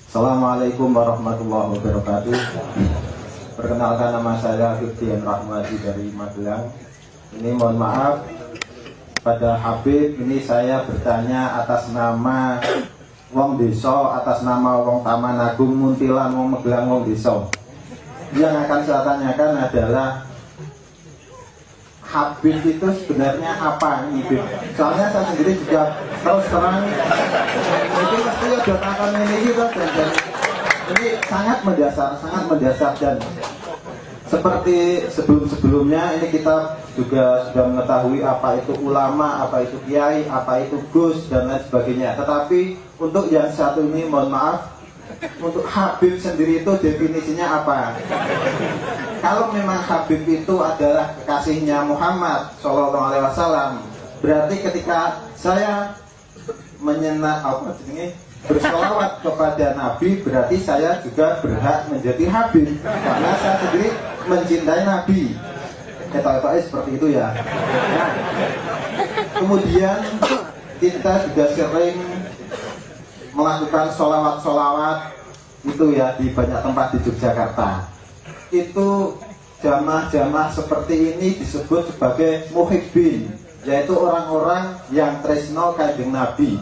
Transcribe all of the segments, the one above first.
Assalamualaikum warahmatullahi wabarakatuh. Perkenalkan, nama saya Fidian Rahmadi dari Magelang. Ini mohon maaf pada Habib, ini saya bertanya atas nama wong desa, atas nama wong Taman Agung, Muntilan, wong Magelang, wong desa. Yang akan saya tanyakan adalah Habib itu sebenarnya apa ini, Bib? Soalnya saya sendiri juga terus terang itu pasti ada akan ini gitu, dan ini sangat mendasar dan seperti sebelumnya ini kita juga sudah mengetahui apa itu ulama, apa itu kiai, apa itu gus dan lain sebagainya. Tetapi untuk yang satu ini mohon maaf, untuk Habib sendiri itu definisinya apa? Kalau memang Habib itu adalah kekasihnya Muhammad SAW, berarti ketika saya bersolawat kepada Nabi, berarti saya juga berhak menjadi Habib karena saya sendiri mencintai Nabi. Kata-kata seperti itu ya. Nah, kemudian kita juga sering melakukan solawat-solawat itu ya di banyak tempat di Yogyakarta. Itu jamaah-jamaah seperti ini disebut sebagai muhibbin, yaitu orang-orang yang tresno kanjeng Nabi.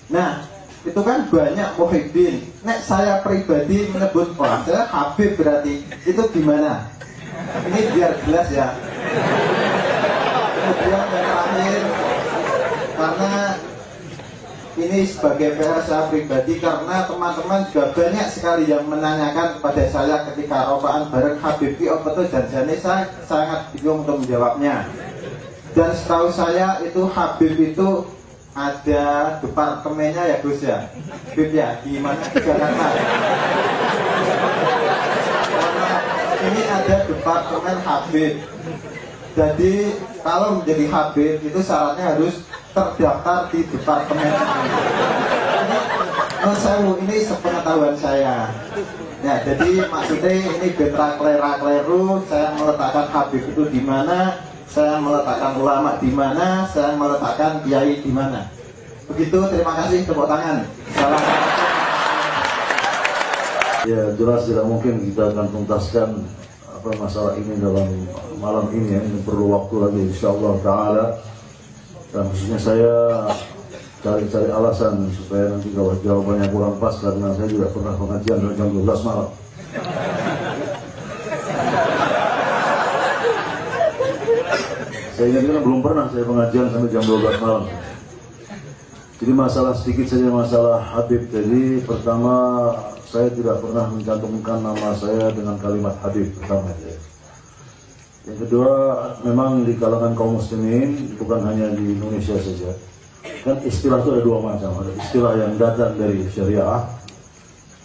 Nah, itu kan banyak muhibbin. Nek saya pribadi menyebut saya Habib, berarti itu gimana? Ini biar jelas ya. Kemudian yang terakhir, karena ini sebagai PR saya pribadi, karena teman-teman juga banyak sekali yang menanyakan kepada saya ketika rofaan bareng Habib apa itu janjane, saya sangat bingung untuk menjawabnya. Dan setahu saya itu Habib itu ada departemennya ya Gus ya, Habib ya, di mana di Jakarta. Ini ada departemen Habib. Jadi kalau menjadi Habib itu syaratnya harus terdaftar di departemen ini sepengetahuan saya ya. Jadi maksudnya ini betra kleru saya meletakkan Habib itu di mana, saya meletakkan ulama di mana, saya meletakkan kiai di mana. Begitu, terima kasih, tepuk tangan. Salam. Ya, jelas tidak mungkin kita akan tuntaskan masalah ini dalam malam ini ya. Ini perlu waktu lagi insyaallah taala. Dan khususnya saya cari-cari alasan supaya nanti kalau jawabannya kurang pas, karena saya juga pernah pengajian jam 12 malam. Saya ingat belum pernah saya pengajian sampai jam 12 malam. Jadi masalah sedikit saja, masalah Habib. Jadi pertama, saya tidak pernah mencantumkan nama saya dengan kalimat Habib pertama. Yang kedua, memang di kalangan kaum muslimin, bukan hanya di Indonesia saja, kan istilah itu ada dua macam. Ada istilah yang datang dari syariah,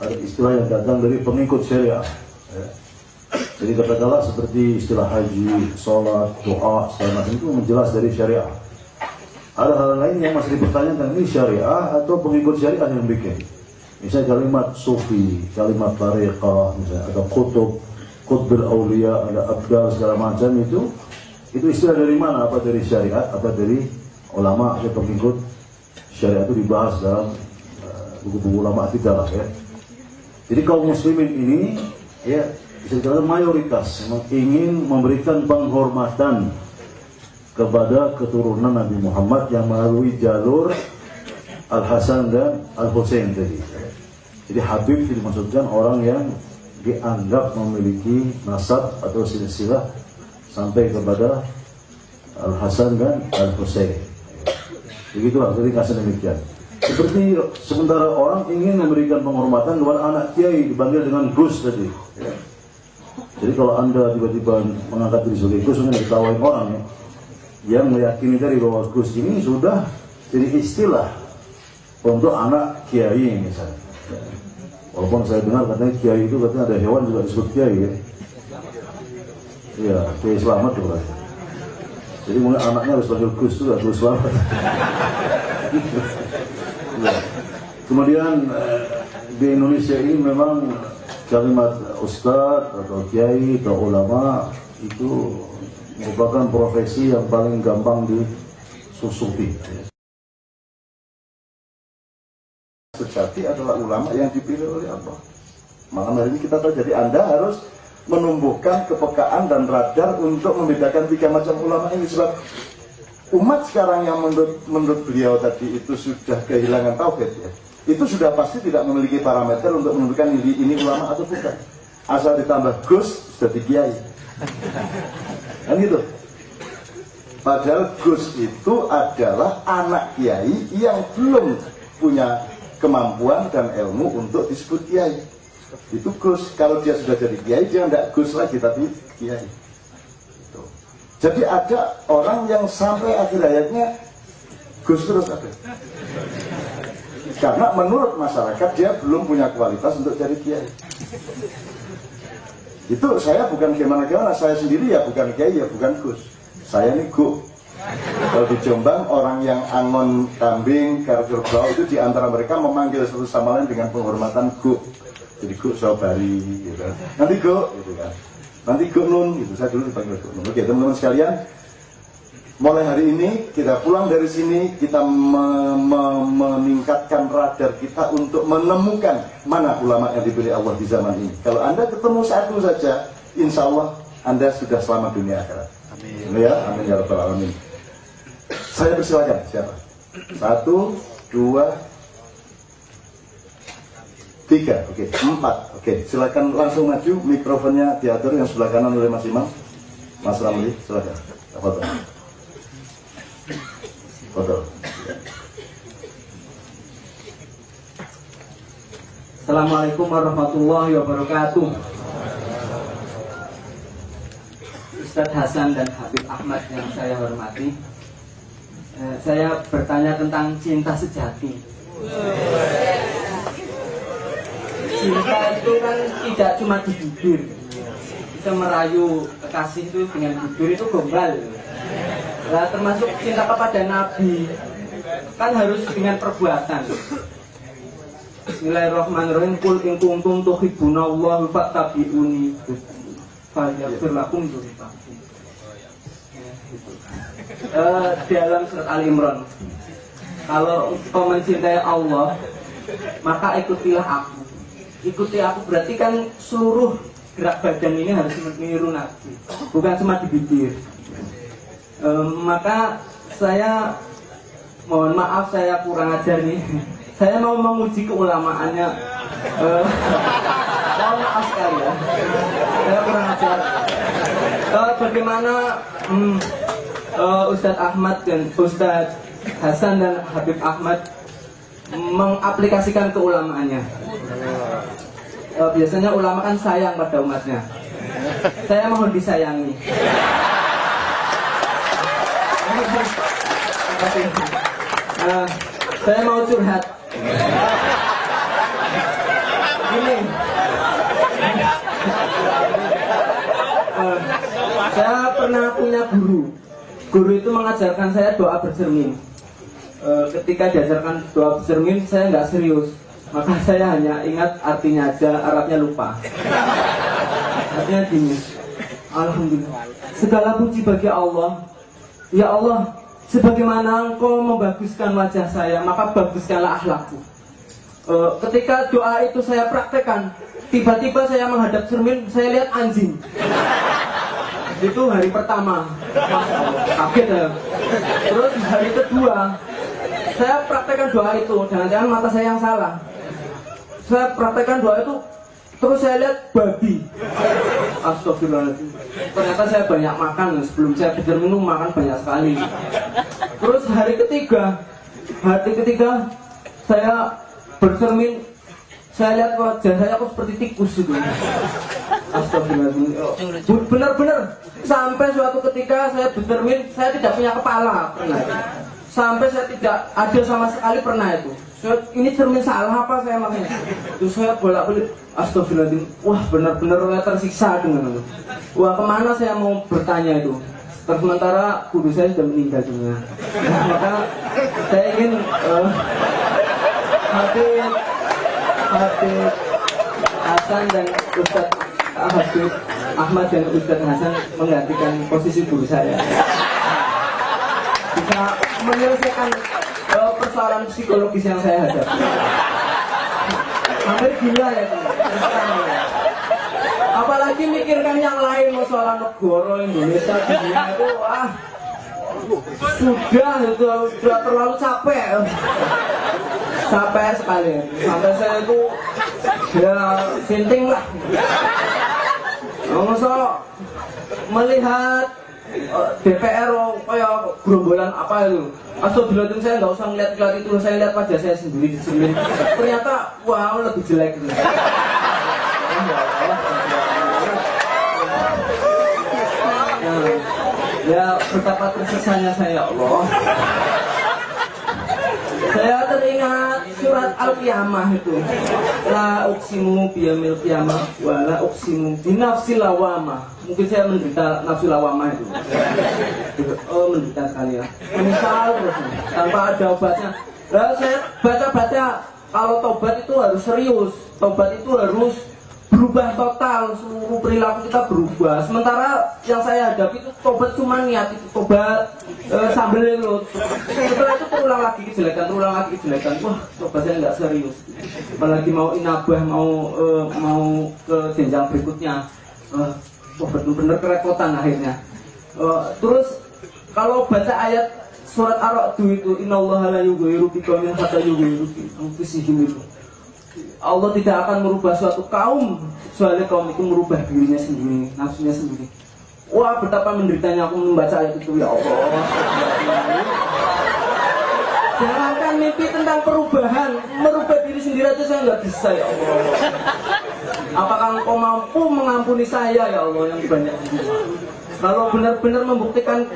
ada istilah yang datang dari pengikut syariah ya. Jadi katakanlah seperti istilah haji, sholat, doa, segala macam itu menjelas dari syariah. Ada hal lain yang masih dipertanyakan, ini syariah atau pengikut syariah yang bikin. Misalnya kalimat sufi, kalimat tariqah, misalnya ada Qutbul Aulia, ada abdal, segala macam itu istilah dari mana? Apa dari syariat, apa dari ulama atau pengikut syariat? Itu dibahas dalam buku-buku ulama kita lah ya. Jadi kaum muslimin ini ya bisa dikatakan mayoritas ingin memberikan penghormatan kepada keturunan Nabi Muhammad yang melalui jalur Al-Hasan dan Al-Husain tadi. Jadi Habib dimaksudkan orang yang dianggap memiliki nasab atau silsilah sampai kepada Al-Hasan dan Al-Husain. Begitulah, jadi kasih demikian. Seperti sementara orang ingin memberikan penghormatan kepada anak kiai dipanggil dengan Gus tadi. Ya. Jadi kalau Anda tiba-tiba mengangkat diri sebagai Gus, mungkin diketawain orang ya, yang meyakini tadi bahwa Gus ini sudah jadi istilah untuk anak kiai misalnya. Ya. Walaupun saya dengar katanya kiai itu katanya ada hewan juga disebut kiai ya. Iya, Kiai Selamat tuh kan. Jadi mungkin anaknya harus panggil Gus juga, Gus Selamat. Ya. Kemudian di Indonesia ini memang kalimat ustadz atau kiai atau ulama itu merupakan profesi yang paling gampang disusupi. sejati adalah ulama yang dipilih oleh Allah. Malam hari ini kita tahu, jadi Anda harus menumbuhkan kepekaan dan radar untuk membedakan tiga macam ulama ini. Sebab umat sekarang yang menurut beliau tadi itu sudah kehilangan tauhid ya, itu sudah pasti tidak memiliki parameter untuk menentukan ini ulama atau bukan. Asal ditambah Gus jadi kiai, kan gitu. Padahal Gus itu adalah anak kiai yang belum punya kemampuan dan ilmu untuk disebut kiai. Itu Gus. Kalau dia sudah jadi kiai, dia tidak Gus lagi tapi kiai. Jadi ada orang yang sampai akhir hayatnya Gus terus ada. Karena menurut masyarakat dia belum punya kualitas untuk jadi kiai. Itu saya bukan gimana-gimana, saya sendiri ya bukan kiai ya bukan Gus. Saya ini Gu. Kalau di Jombang orang yang angon kambing, kerbau itu di antara mereka memanggil satu sama lain dengan penghormatan Gu. Jadi Gu Sobari gitu. Nanti Gu gitu kan. Nanti Gu Nun gitu. Saya dulu dipanggil Gu Nun. Oke, teman-teman sekalian, mulai hari ini kita pulang dari sini, kita meningkatkan radar kita untuk menemukan mana ulama yang dipilih Allah di zaman ini. Kalau Anda ketemu satu saja, insya Allah Anda sudah selamat dunia akhirat. Amin. Ya, amin ya rabbal alamin. Saya persilakan siapa? 1, 2, 3, oke, 4, oke. Silakan langsung maju, mikrofonnya diatur yang sebelah kanan oleh Mas Imam. Mas Ramli, silakan. Foto. Foto. Assalamualaikum warahmatullahi wabarakatuh. Ustadz Hasan dan Habib Ahmad yang saya hormati, saya bertanya tentang cinta sejati. Cinta itu kan tidak cuma di bibir. Kita merayu kekasih itu dengan bibir itu gombal. Nah, termasuk cinta kepada Nabi kan harus dengan perbuatan. Bismillahirrahmanirrahim. Qul in kuntum tuhibbunallaha fattabi'uni fayaghfir lakum dzunubakum. Dalam surat Al-Imran, kalau kau mencintai Allah, maka ikutilah aku. Ikuti aku berarti kan seluruh gerak badan ini harus meniru Nabi, bukan cuma di bibir. Maka saya mohon maaf saya kurang ajar nih. Saya mau menguji keulamaannya. Mohon maaf sekali ya, saya kurang ajar. Bagaimana Ustadz Ahmad dan Ustadz Hasan dan Habib Ahmad mengaplikasikan keulamaannya? Biasanya ulama kan sayang pada umatnya. Saya mohon disayangi. Saya mau curhat. Gini, saya pernah punya guru. Guru itu mengajarkan saya doa bercermin. Ketika diajarkan doa bercermin, saya nggak serius. Maka saya hanya ingat artinya aja, Arabnya lupa. Artinya gini, alhamdulillah, segala puji bagi Allah. Ya Allah, sebagaimana Engkau membaguskan wajah saya, maka baguskanlah akhlakku. Ketika doa itu saya praktekkan, tiba-tiba saya menghadap cermin, saya lihat anjing. Itu hari pertama, kaget ya. Terus hari kedua, saya praktekkan doa itu, jangan-jangan mata saya yang salah. Saya praktekkan doa itu, terus saya lihat babi. Astagfirullahaladzim. Ternyata saya banyak makan, sebelum saya bercermin makan banyak sekali. Terus hari ketiga saya bercermin, saya lihat wajah saya kok seperti tikus itu. Astagfirullahaladzim. Benar-benar sampai suatu ketika saya bercermin, saya tidak punya kepala pernah. Sampai saya tidak ada sama sekali pernah itu. Ini cermin salah apa saya makanya? Terus saya bolak-balik, astagfirullahaladzim. Wah, benar-benar saya tersiksa dengan itu. Wah, kemana saya mau bertanya itu? Sementara guru saya sudah meninggal dunia. Nah, maka saya ingin Habib Hasan dan Ustadz Habib Ahmad dan Ustadz Hasan menggantikan posisi guru saya. Bisa menyelesaikan persoalan psikologis yang saya hadapi. gila ya tuh. Apalagi mikirkan yang lain, masalah negara Indonesia dunia itu sudah terlalu capek sekali. Sampai saya itu ya sinting lah. Masa melihat DPR kayak gerombolan apa itu. Astagfirullahaladzim, saya nggak usah ngeliat itu, saya lihat wajah saya sendiri di sini. Ternyata wow, lebih jelek gitu. Ya betapa tersesatnya saya, Allah. Saya teringat surat Al-Qiyamah itu. La uqsimu biyamil qiyamah wa la uqsimu binafsil lawamah. Mungkin saya menderita nafsu lawamah itu. Oh, menderita sekali ya. Menyesal terus tanpa ada obatnya. Nah, saya baca-baca kalau tobat itu harus serius. Tobat itu harus berubah total, seluruh perilaku kita berubah. Sementara yang saya hadapi itu tobat cuma niat, itu tobat sambil itu. Setelah itu terulang lagi kejelekan. Wah, tobat saya nggak serius. Apalagi mau inabah, mau ke jenjang berikutnya. Benar-benar kerepotan akhirnya. Terus kalau baca ayat surat Ar-Ra'd itu, innallaha la yughayyiru biqaumin hatta yughayyiru bi anfusihim itu. Allah tidak akan merubah suatu kaum kecuali kaum itu merubah dirinya sendiri, nafsunya sendiri. Wah, betapa menderitanya aku membaca ayat itu, ya Allah. Jangankan mimpi tentang perubahan, merubah diri sendiri aja saya nggak bisa, ya Allah. Apakah engkau mampu mengampuni saya, ya Allah, yang banyak ini? Kalau benar-benar membuktikan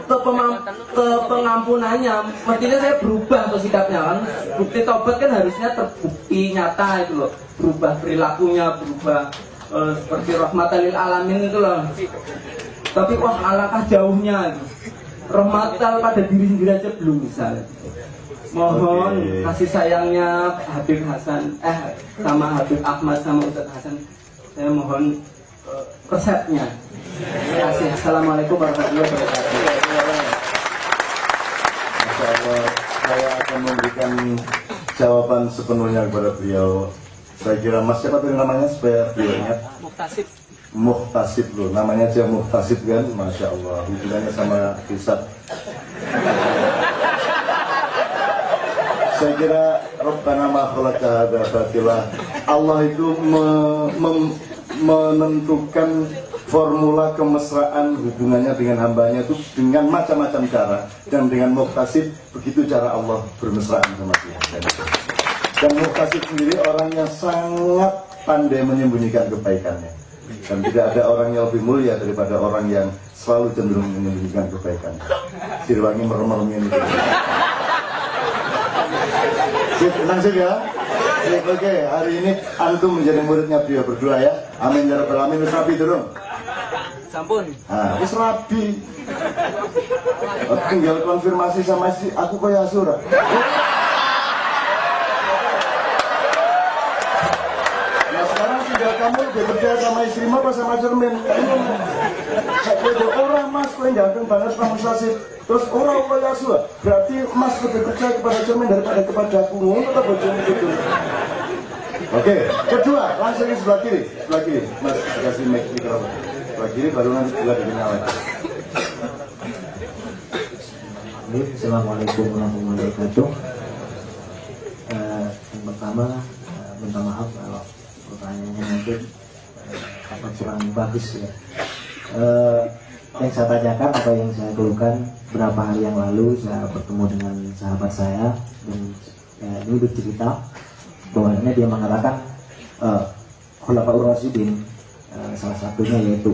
pengampunannya, mestinya saya berubah tuh sikapnya kan. Bukti tobat kan harusnya terbukti nyata itu loh. Berubah perilakunya, berubah seperti rahmatan lil alamin itu loh. Tapi wah, alangkah jauhnya itu. Rahmatan pada diri sendiri aja belum bisa. Mohon kasih sayangnya Habib Hasan, sama Habib Ahmad sama Ustadz Hasan. Saya mohon resepnya. Terima kasih. Assalamualaikum warahmatullahi wabarakatuh. Masya Allah, saya akan memberikan jawaban sepenuhnya kepada beliau. Saya kira Mas siapa tuh namanya supaya beliau ingat? Muhtasib loh, namanya aja Muhtasib kan, Masya Allah. Hubungannya sama Hisab. Saya kira Rabbana ma khalaqta hadza batila. Allah itu menentukan formula kemesraan hubungannya dengan hambanya itu dengan macam-macam cara, dan dengan Muhtasib begitu cara Allah bermesraan sama dia. Dan Muhtasib sendiri orang yang sangat pandai menyembunyikan kebaikannya, dan tidak ada orang yang lebih mulia daripada orang yang selalu cenderung menyembunyikan kebaikannya. Sirwangi merem-meremnya itu. Sip, tenang sih ya. Oke, hari ini antum menjadi muridnya beliau berdua ya. Amin ya rabbal alamin. Wis rapi durung? Sampun. Wis rapi. Tinggal konfirmasi sama si aku kaya Asura. Nah sekarang tinggal kamu lebih percaya sama istrimu apa sama cermin? Ada orang Mas kau yang ganteng banget sama Sasib. Terus orang kaya Asura. Berarti Mas lebih percaya kepada cermin daripada kepada aku. Ngono ta bojone itu. Oke, kedua langsung di sebelah kiri, Mas kasih mic mikrofon. Sebelah kiri baru nanti sebelah dinyalain. Assalamualaikum warahmatullahi wabarakatuh. Yang pertama, minta maaf kalau pertanyaannya mungkin kurang bagus ya. Yang saya tanyakan atau yang saya keluhkan beberapa hari yang lalu saya bertemu dengan sahabat saya dan ini bercerita bahwasanya dia mengatakan Khulafaur Rasyidin, salah satunya yaitu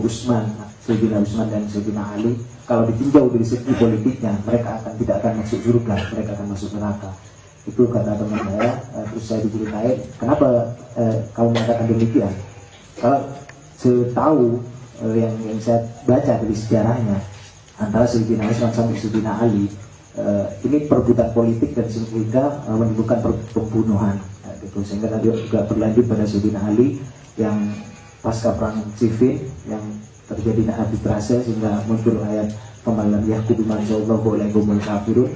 Sayyidina Utsman dan Sayyidina Ali, kalau ditinjau dari segi politiknya mereka tidak akan masuk surga, mereka akan masuk neraka. Itu kata teman saya. Terus saya diceritain kenapa kamu mengatakan demikian. Kalau setahu yang saya baca dari sejarahnya antara Sayyidina Utsman sama Sayyidina Ali, ini perebutan politik dan sehingga menimbulkan pembunuhan. Gitu. Sehingga tadi juga berlanjut pada Sayyidina Ali yang pasca perang Siffin yang terjadi arbitrase sehingga muncul ayat pemalam yahkudu mansallahu alaihumul kafirun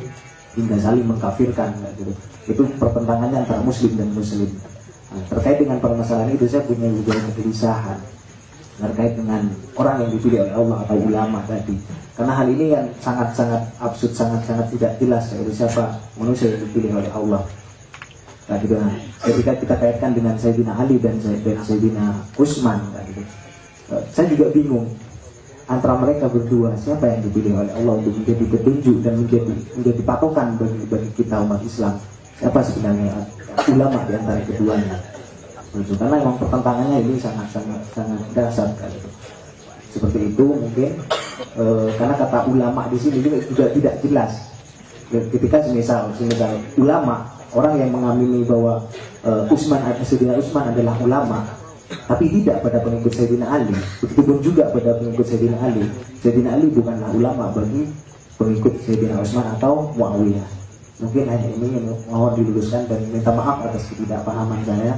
hingga saling mengkafirkan gitu. Itu pertentangannya antara muslim dan muslim. Nah, terkait dengan permasalahan itu saya punya juga kegelisahan terkait dengan orang yang dipilih oleh Allah atau ulama tadi. Karena hal ini yang sangat-sangat absurd, sangat-sangat tidak jelas yaitu siapa manusia yang dipilih oleh Allah. Nah, ketika kita kaitkan dengan Sayyidina Ali dan Sayyidina Utsman, gitu, saya juga bingung antara mereka berdua siapa yang dipilih oleh Allah untuk menjadi petunjuk dan menjadi patokan bagi kita umat Islam. Siapa sebenarnya ulama di antara keduanya? Karena memang pertentangannya ini sangat dasar kan. Seperti itu mungkin karena kata ulama di sini juga tidak jelas. Ketika semisal ulama, orang yang mengamini bahwa Sayyidina Utsman adalah ulama, tapi tidak pada pengikut Sayyidina Ali. Begitupun juga pada pengikut Sayyidina Ali. Sayyidina Ali bukanlah ulama bagi pengikut Sayyidina Utsman atau Muawiyah. Mungkin hanya ini mohon diluruskan dan minta maaf atas ketidakpahaman saya.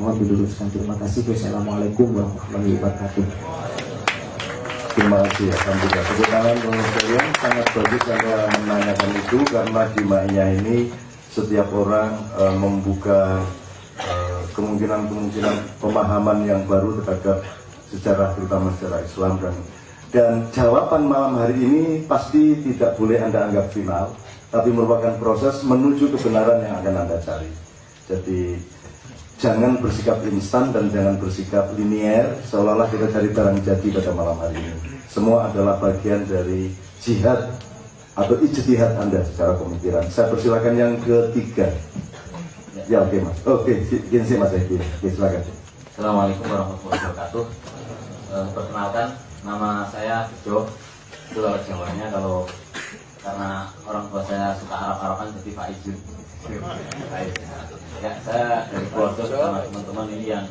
Mohon diluruskan. Terima kasih. Wassalamualaikum warahmatullahi wabarakatuh. Terima kasih. Alhamdulillah. Tepuk tangan untuk kalian. Sangat bagus Anda menanyakan itu karena di Ma'iyah ini setiap orang membuka kemungkinan pemahaman yang baru terhadap sejarah, terutama sejarah Islam, dan jawaban malam hari ini pasti tidak boleh Anda anggap final, tapi merupakan proses menuju kebenaran yang akan Anda cari. Jadi jangan bersikap instan dan jangan bersikap linier seolah-olah kita cari barang jadi pada malam hari ini. Semua adalah bagian dari jihad atau ijtihad Anda secara pemikiran. Saya persilakan yang ketiga. Ya, oke Mas. Oke, gini sih Mas Eki. Oke, silakan. Assalamualaikum warahmatullahi wabarakatuh. Perkenalkan, nama saya Bejo. Itu kalau Jawanya, kalau karena orang tua saya suka Arab-Araban jadi Pak Izun. Ya, saya dari keluarga bersama teman-teman ini yang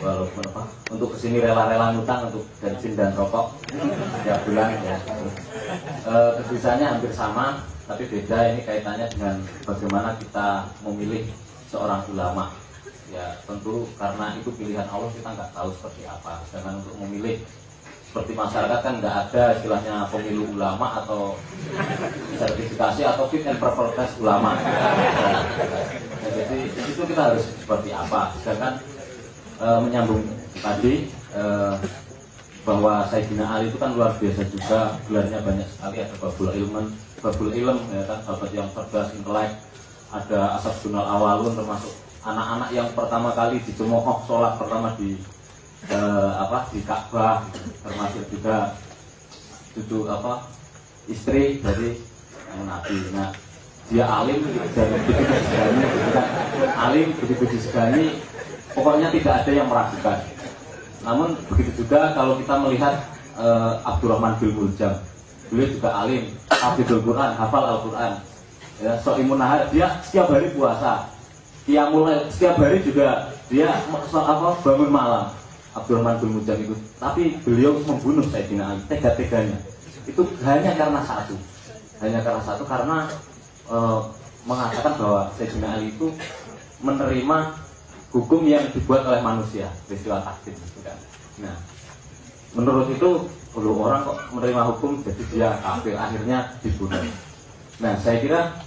walaupun untuk kesini rela-rela ngutang untuk bensin dan rokok setiap bulan ya. Kegelisahannya hampir sama, tapi beda. Ini kaitannya dengan bagaimana kita memilih seorang ulama. Ya tentu karena itu pilihan Allah, kita nggak tahu seperti apa. Sedangkan untuk memilih seperti masyarakat kan nggak ada istilahnya pemilu ulama atau sertifikasi atau fit and proper test ulama. Nah, jadi itu kita harus seperti apa. Sedangkan menyambung tadi bahwa Sayyidina Ali itu kan luar biasa juga, gelarnya banyak sekali. Ada babul ilm ya kan, sahabat yang cerdas, intelek. Ada ashabunal awalun, termasuk anak-anak yang pertama kali dicemooh sholat pertama di Ka'bah, termasuk juga cucu istri dari Nabi. Nah, dia alim dan begitu disegani, alim begitu disegani, pokoknya tidak ada yang meragukan. Namun begitu juga kalau kita melihat Abdurrahman bin Muljam, beliau juga alim, hafizul Quran, hafal Al-Quran, ya, so'imun nahar, dia setiap hari puasa, setiap hari juga dia bangun malam. Abdurrahman bin Muljam itu, tapi beliau membunuh Sayyidina Ali tega-teganya. Itu hanya karena satu, karena mengatakan bahwa Sayyidina Ali itu menerima hukum yang dibuat oleh manusia, peristiwa takdir gitu kan. Nah, menurut itu kalau orang kok menerima hukum jadi dia kafir, akhirnya dibunuh. Nah, saya kira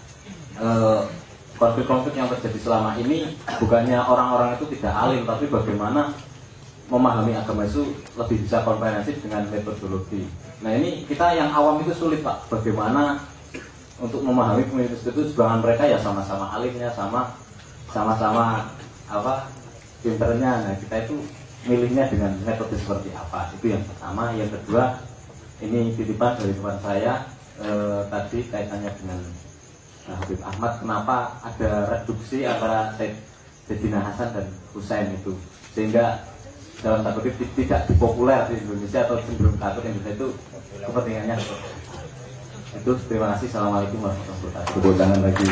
konflik-konflik yang terjadi selama ini bukannya orang-orang itu tidak alim, tapi bagaimana memahami agama itu lebih bisa komprehensif dengan metodologi. Nah, ini kita yang awam itu sulit Pak, bagaimana untuk memahami komunitas itu. Sebagian mereka ya sama-sama alimnya, sama-sama pinternya. Nah, kita itu milihnya dengan metode seperti apa, itu yang pertama. Yang kedua, ini titipan dari teman saya tadi kaitannya dengan Habib Ahmad, kenapa ada reduksi antara Sayyidina Hasan dan Husain itu, sehingga dalam tanda kutip tidak dipopuler di Indonesia atau cenderung takut Indonesia itu kepentingannya itu. Terima kasih. Assalamualaikum warahmatullahi wabarakatuh. Tepuk tangan lagi.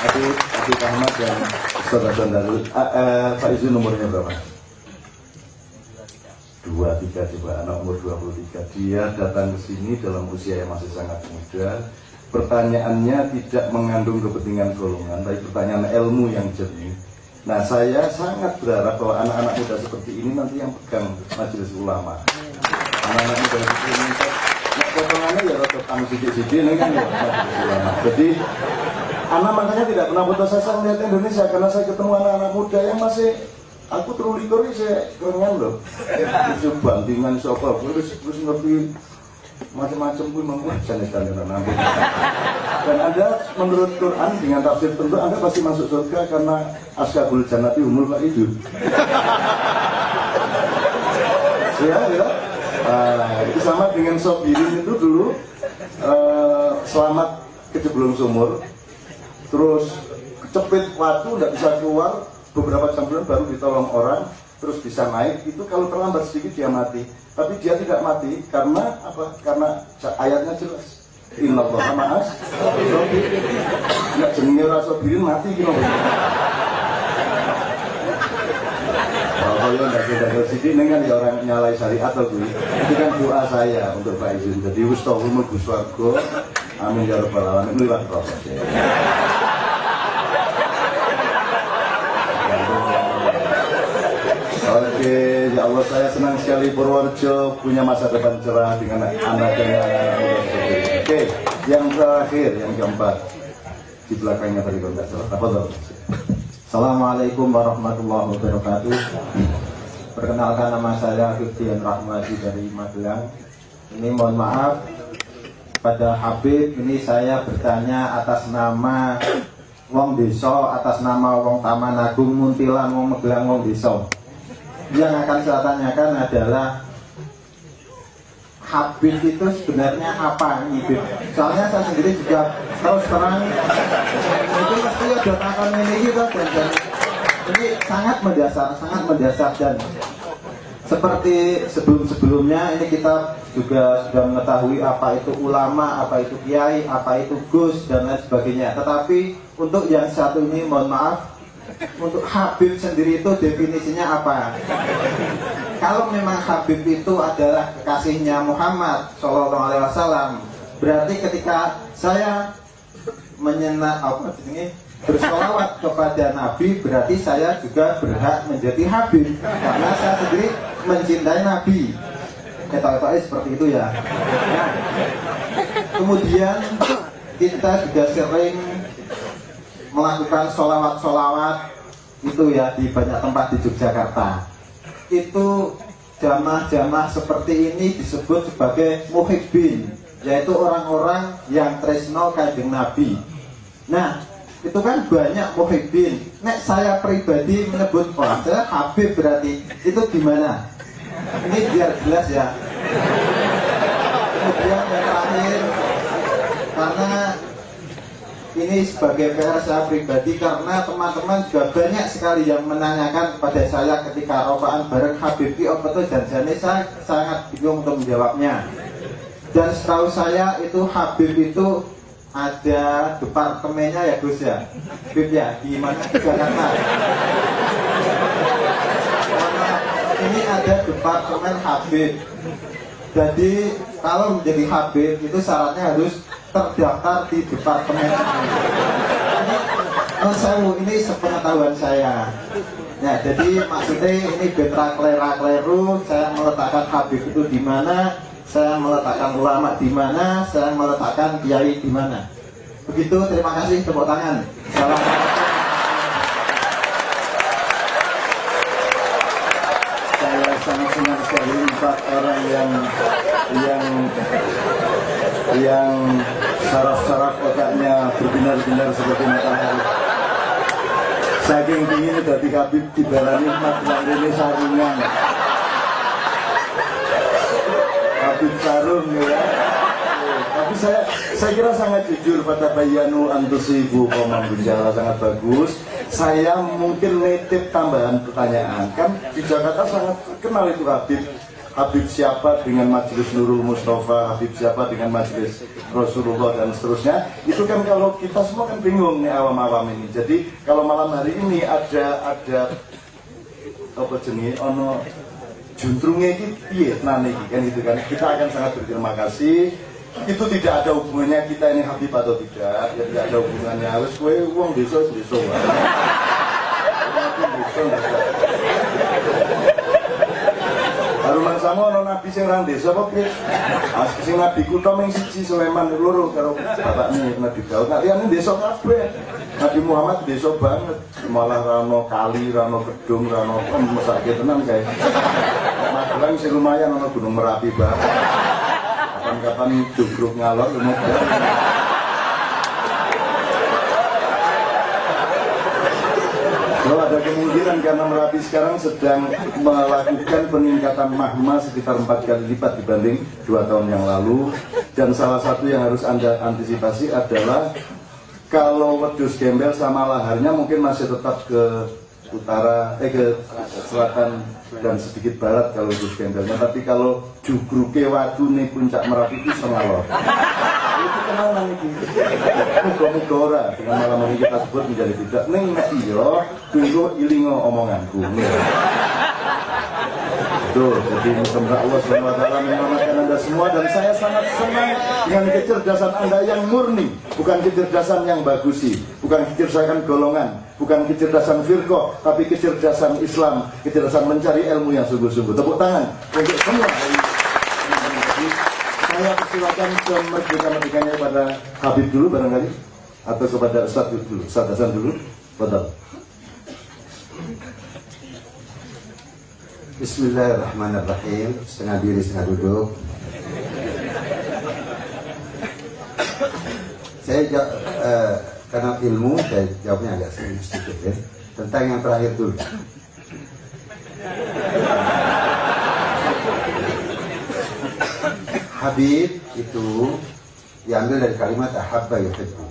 Habib Ahmad dan Ustaz Hasan Darul. Pak Izun nomornya berapa? 23 coba, anak umur 23. Dia datang ke sini dalam usia yang masih sangat muda. Pertanyaannya tidak mengandung kepentingan golongan, tapi pertanyaan ilmu yang jernih. Nah, saya sangat berharap bahwa anak-anak muda seperti ini nanti yang pegang majelis ulama. Anak-anak muda seperti ini, potongannya ya rotok sidik-sidik kan ya majelis ulama. Jadi Anak makanya tidak pernah putus asa melihat Indonesia, karena saya ketemu anak-anak muda yang masih, aku terulikur saya kerengan loh. Terus bantingan siapa, terus ngerti macam-macam pun memuaskan dan Anda menurut Quran dengan tafsir tentu Anda pasti masuk surga karena ashabul jannati humul faizun. Ya. Itu sama dengan sobirin itu dulu selamat keceblong sumur, terus kecepit waktu tidak bisa keluar, beberapa jam kemudian baru ditolong orang, terus bisa naik. Itu kalau terlambat sedikit dia mati, tapi dia tidak mati karena apa? Karena ayatnya jelas. Innallaha ma'as sabirin. Ya jenenge ora sabirin mati gitu. Kalau tidak sini kan ya orang nyalai syariat atau itu kan doa saya untuk Pak Izin. Jadi wustahul mlebu swarga. Amin ya rabbal alamin. Liwat proses. Oke, ya Allah, saya senang sekali Purworejo punya masa depan cerah dengan anak dan anak-anak. Oke, yang terakhir, yang keempat di belakangnya tadi kalau tidak salah. Apa tuh? Assalamualaikum warahmatullahi wabarakatuh. Perkenalkan, nama saya Fidian Rahmadi dari Magelang. Ini mohon maaf pada Habib, ini saya bertanya atas nama wong desa, atas nama wong Taman Agung, Muntilan, wong Magelang, wong desa. Yang akan saya tanyakan adalah Habib itu sebenarnya apa Habib? Soalnya saya sendiri juga terus terang itu pasti ada takon ini gitu, dan ini sangat mendasar dan seperti sebelumnya ini kita juga sudah mengetahui apa itu ulama, apa itu kiai, apa itu gus dan lain sebagainya. Tetapi untuk yang satu ini mohon maaf, untuk Habib sendiri itu definisinya apa? Kalau memang Habib itu adalah kekasihnya Muhammad SAW, berarti ketika saya bersolawat kepada Nabi, berarti saya juga berhak menjadi Habib karena saya sendiri mencintai Nabi. Kata-kata seperti itu ya. Nah, kemudian kita juga sering melakukan solawat itu ya di banyak tempat di Yogyakarta. Itu jamaah-jamaah seperti ini disebut sebagai muhibbin, yaitu orang-orang yang tresno kanjeng Nabi. Nah, itu kan banyak muhibbin. Nek saya pribadi menyebut saya Habib, berarti itu gimana? Ini biar jelas ya. Kemudian yang terakhir, karena ini sebagai PR saya pribadi, karena teman-teman juga banyak sekali yang menanyakan kepada saya ketika rokokan bareng Habib apa itu, dan saya sangat bingung untuk menjawabnya. Dan setahu saya itu Habib itu ada departemennya ya Gus ya, Habib ya, di mana di Jakarta. Ini ada departemen Habib. Jadi kalau menjadi Habib itu syaratnya harus terdaftar di departemen ini sepengetahuan saya ya. Jadi maksudnya ini betra kleru, saya meletakkan Habib itu di mana, saya meletakkan ulama di mana, saya meletakkan kiai di mana. Begitu, terima kasih, tepuk tangan. Saya sangat senang sekali empat orang yang saraf-saraf otaknya berbinar-binar seperti matahari. Saking dingin dari Habib dibalani Magelang ini sarungan. Habib sarung ya. Tapi saya kira sangat jujur pada bayanu antusibu komang Bunjala, sangat bagus. Saya mungkin nitip tambahan pertanyaan. Kan di Jakarta sangat kenal itu Habib siapa dengan Majelis Nurul Mustafa, Habib siapa dengan Majelis Rasulullah dan seterusnya. Itu kan kalau kita semua kan bingung nih awam-awam ini. Jadi kalau malam hari ini ada apa jenis ono juntrungnya iki piye nane iki kan gitu kan. Kita akan sangat berterima kasih. Itu tidak ada hubungannya kita ini Habib atau tidak, ya tidak ada hubungannya. Wis kowe wong desa wae. Haruman desamu ana nabi sing ra desa apa piye? Sing nabi kutha mung siji Sulaiman loro karo bapakne Nabi Daud. Nek liyane desa kabeh. Nabi Muhammad desa banget. Malah ra ono kali, ra ono gedung, ra ono mesake tenan kae. Magelang sing lumayan ana Gunung Merapi banget. Kapan-kapan jugruk ngalor lumayan. So, ada kemungkinan karena Merapi sekarang sedang melakukan peningkatan magma sekitar 4 kali lipat dibanding 2 tahun yang lalu. Dan salah satu yang harus Anda antisipasi adalah kalau wedhus gembel sama laharnya mungkin masih tetap ke utara, ke selatan dan sedikit barat kalau wedhus gembelnya. Tapi kalau jugruke wadune puncak Merapi itu sengalor. Itu kenangan itu. Muga-muga ora dengan malam ini kita sebut menjadi tidak. Ning nek iya tunggu ilingo omonganku. Betul, jadi semoga Allah SWT menyelamatkan Anda semua. Dan saya sangat senang dengan kecerdasan Anda yang murni. Bukan kecerdasan yang bagusi, bukan kecerdasan golongan, bukan kecerdasan firqah, tapi kecerdasan Islam, kecerdasan mencari ilmu yang sungguh-sungguh. Tepuk tangan untuk semua. Saya persilakan merdeka-merdekanya kepada Habib dulu barangkali, atau kepada Ustaz dulu, Ustaz Hasan dulu. Betul. Bismillahirrahmanirrahim. Setengah diri setengah duduk. Saya karena ilmu saya jawabnya agak sedikit ya. Tentang yang terakhir dulu. Habib itu diambil dari kalimat ahabba yuhibbu.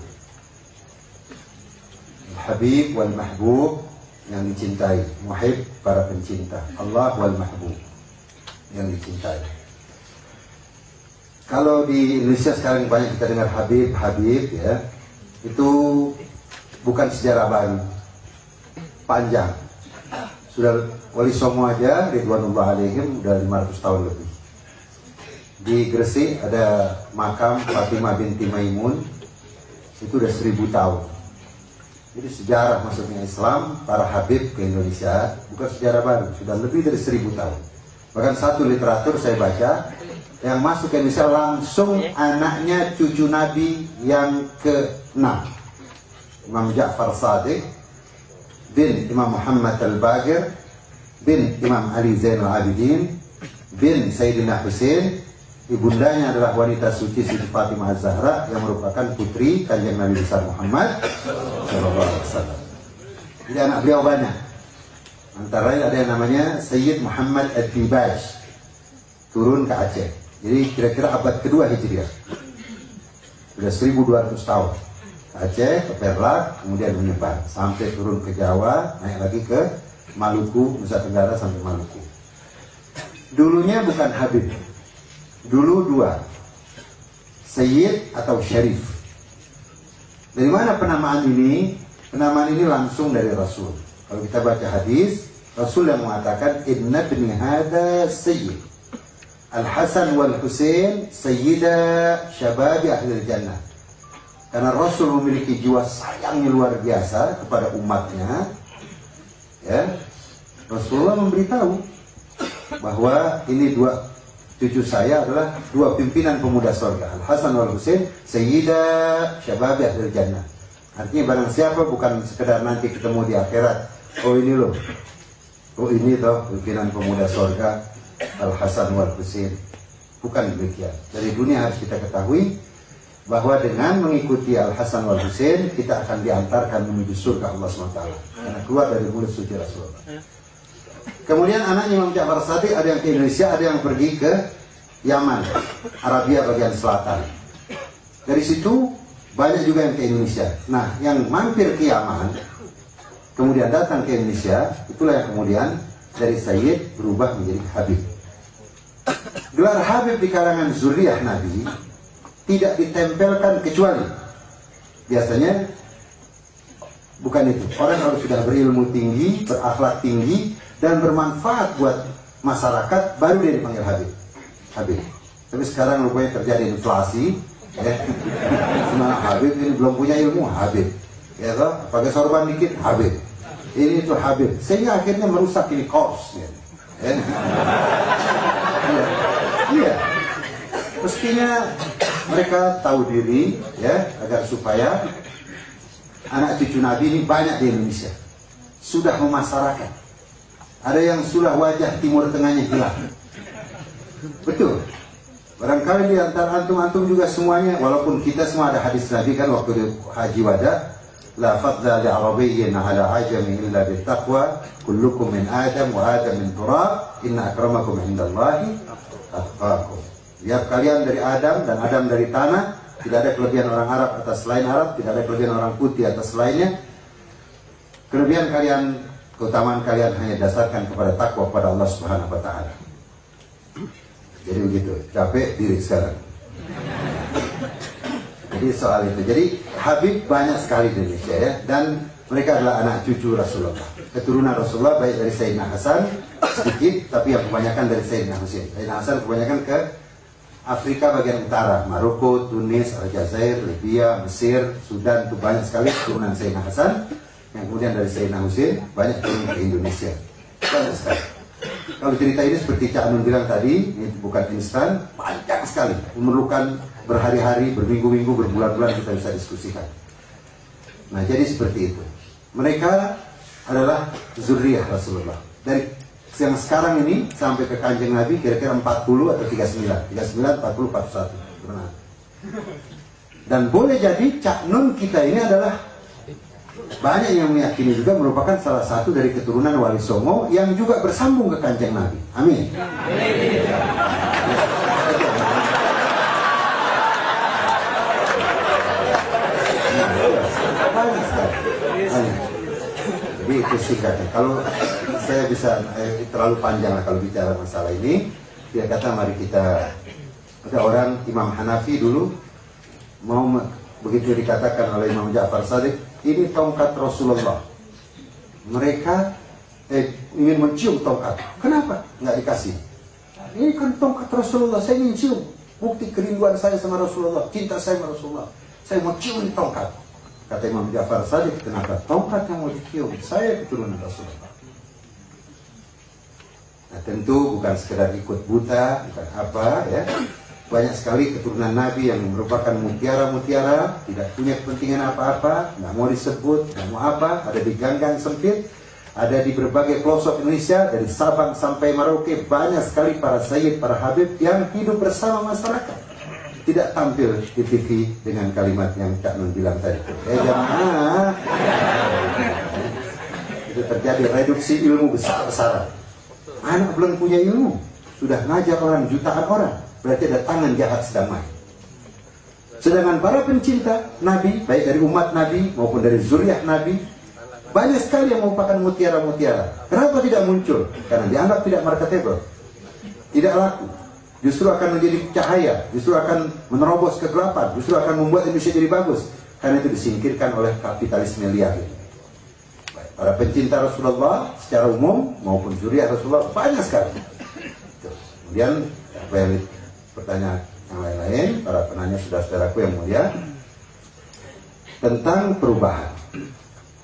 Habib wal mahbub, yang dicintai, muhib para pencinta, Allah wal mahbub, yang dicintai. Kalau di Indonesia sekarang banyak kita dengar Habib, Habib ya, itu bukan sejarah baru, panjang. Sudah Wali Songo aja, Ridwanullah alaihim, udah 500 tahun lebih. Di Gresik ada makam Fatimah binti Maimun, itu udah 1000 tahun. Jadi sejarah masuknya Islam, para Habib ke Indonesia bukan sejarah baru, sudah lebih dari 1000 tahun. Bahkan satu literatur saya baca, yang masuk ke Indonesia langsung anaknya cucu Nabi yang ke-6, Imam Ja'far Shadiq bin Imam Muhammad Al-Baqir bin Imam Ali Zainal Abidin bin Sayyidina Husain. Ibundanya adalah wanita suci Siti Fatimah Az-Zahra yang merupakan putri Kanjeng Nabi besar Muhammad SAW. Jadi anak beliau banyak. Antara lain ada yang namanya Sayyid Muhammad Ad-Dibaj, turun ke Aceh. Jadi kira-kira abad kedua Hijriah. Sudah 1200 tahun. Aceh, ke Perlak, kemudian menyebar sampai turun ke Jawa, naik lagi ke Maluku, Nusa Tenggara sampai Maluku. Dulunya bukan Habib. Dulu dua, Sayyid atau Syarif. Dari mana penamaan ini? Penamaan ini langsung dari Rasul. Kalau kita baca hadis, Rasul yang mengatakan Inna bni hada Sayyid, Al-Hasan wal-Husain Sayyida syababi ahli jannah. Karena Rasul memiliki jiwa sayangnya luar biasa kepada umatnya, ya, Rasulullah memberitahu bahwa ini dua cucu saya adalah dua pimpinan pemuda surga, Al-Hasan wal-Husain Sayyida syababi ahli jannah. Artinya barang siapa bukan sekedar nanti ketemu di akhirat, oh ini loh, oh ini toh pimpinan pemuda surga Al-Hasan wal-Husain. Bukan demikian. Dari dunia harus kita ketahui bahwa dengan mengikuti Al-Hasan wal-Husain kita akan diantarkan menuju surga Allah SWT, karena keluar dari mulut suci Rasulullah. Kemudian anaknya Imam Ja'far Shadiq ada yang ke Indonesia, ada yang pergi ke Yaman, Arabia bagian selatan. Dari situ banyak juga yang ke Indonesia. Nah, yang mampir ke Yaman kemudian datang ke Indonesia, itulah yang kemudian dari Sayyid berubah menjadi Habib. Gelar Habib di kalangan zuriyah Nabi tidak ditempelkan kecuali biasanya bukan itu. Orang harus sudah berilmu tinggi, berakhlak tinggi, dan bermanfaat buat masyarakat, baru dia dipanggil Habib. Habib. Tapi sekarang rupanya terjadi inflasi, ya. Cuma Habib ini belum punya ilmu, Habib. Ya toh, pakai sorban dikit, Habib. Ini itu Habib. Sehingga akhirnya merusak ini kors. Ya. Iya. Mestinya mereka tahu diri ya, agar supaya anak cucu Nabi ini banyak di Indonesia. Sudah memasyarakat. Ada yang sudah wajah Timur Tengahnya hilang. Betul. Barangkali di antara antum-antum juga semuanya, walaupun kita semua ada hadis Nabi kan waktu di haji wada, la fadla li arabiyyin ala ajami illa bittaqwa, kullukum min adam wa adam min turab, inna akramakum indallahi atqakum. Ya, kalian dari Adam dan Adam dari tanah, tidak ada kelebihan orang Arab atas lain Arab, tidak ada kelebihan orang putih atas lainnya. Kelebihan kalian, keutamaan kalian hanya dasarkan kepada takwa kepada Allah Subhanahu wa taala. Jadi begitu, capek diri sekarang. Jadi soal itu. Jadi Habib banyak sekali di Indonesia ya, dan mereka adalah anak cucu Rasulullah. Keturunan Rasulullah baik dari Sayyidina Hasan sedikit, tapi yang kebanyakan dari Sayyidina Husain. Sayyidina Hasan kebanyakan ke Afrika bagian utara, Maroko, Tunis, Aljazair, Libya, Mesir, Sudan, itu banyak sekali keturunan Sayyidina Hasan. Yang kemudian dari Sayyidina Husain banyak turun ke Indonesia. Banyak sekali. Kalau cerita ini seperti Cak Nun bilang tadi, ini bukan instan, panjang sekali, memerlukan berhari-hari, berminggu-minggu, berbulan-bulan kita bisa diskusikan. Nah, jadi seperti itu. Mereka adalah zuriyah Rasulullah. Dari yang sekarang ini sampai ke Kanjeng Nabi kira-kira 40 atau 39, 40, 41. Benar. Dan boleh jadi Cak Nun kita ini adalah banyak yang meyakini juga merupakan salah satu dari keturunan Wali Songo yang juga bersambung ke Kanjeng Nabi. Amin. Jadi itu singkatnya. Kalau saya bisa terlalu panjang lah kalau bicara masalah ini. Dia kata mari kita, ada orang Imam Hanafi dulu mau begitu dikatakan oleh Imam Ja'far Shadiq, ini tongkat Rasulullah. Mereka ingin mencium tongkat. Kenapa? Nggak dikasih. Ini kan tongkat Rasulullah, saya ingin cium. Bukti kerinduan saya sama Rasulullah, cinta saya sama Rasulullah. Saya mau cium tongkat. Kata Imam Ja'far Shadiq, kenapa tongkat yang mau dicium? Saya keturunan Rasulullah. Nah tentu bukan sekedar ikut buta, bukan apa ya. Banyak sekali keturunan Nabi yang merupakan mutiara-mutiara, tidak punya kepentingan apa-apa, nggak mau disebut, nggak mau apa, ada di gang-gang sempit, ada di berbagai pelosok Indonesia, dari Sabang sampai Merauke, banyak sekali para sayyid, para habib yang hidup bersama masyarakat. Tidak tampil di TV dengan kalimat yang Cak Nun bilang tadi. Jamaah, itu terjadi reduksi ilmu besar-besaran. Anak belum punya ilmu, sudah ngajar orang jutaan orang. Berarti ada tangan jahat sedang main. Sedangkan para pencinta Nabi, baik dari umat Nabi maupun dari zuriat Nabi, banyak sekali yang merupakan mutiara-mutiara. Kenapa tidak muncul? Karena dianggap tidak marketable, tidak laku. Justru akan menjadi cahaya, justru akan menerobos kegelapan, justru akan membuat Indonesia jadi bagus. Karena itu disingkirkan oleh kapitalisme liar. Para pencinta Rasulullah secara umum maupun zuriat Rasulullah banyak sekali. Kemudian apa yang pertanyaan yang lain-lain, para penanya saudara-saudaraku yang mulia, tentang perubahan,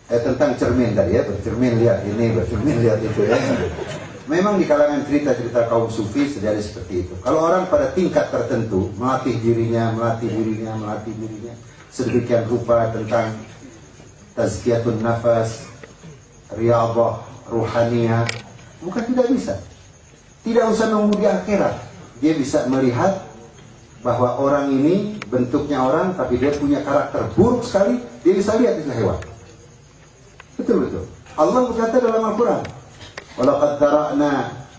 tentang cermin tadi ya, bercermin lihat ini, bercermin lihat itu ya. Memang di kalangan cerita-cerita kaum sufi terjadi seperti itu. Kalau orang pada tingkat tertentu melatih dirinya sedemikian rupa tentang tazkiyatun nafas, riyadhah, ruhaniyah, bukan tidak bisa. Tidak usah nunggu di akhirat. Dia bisa melihat bahwa orang ini bentuknya orang, tapi dia punya karakter buruk sekali. Dia bisa lihat itu hewan. Betul-betul. Allah berkata dalam Al-Quran, وَلَقَدْ ذَرَأْنَا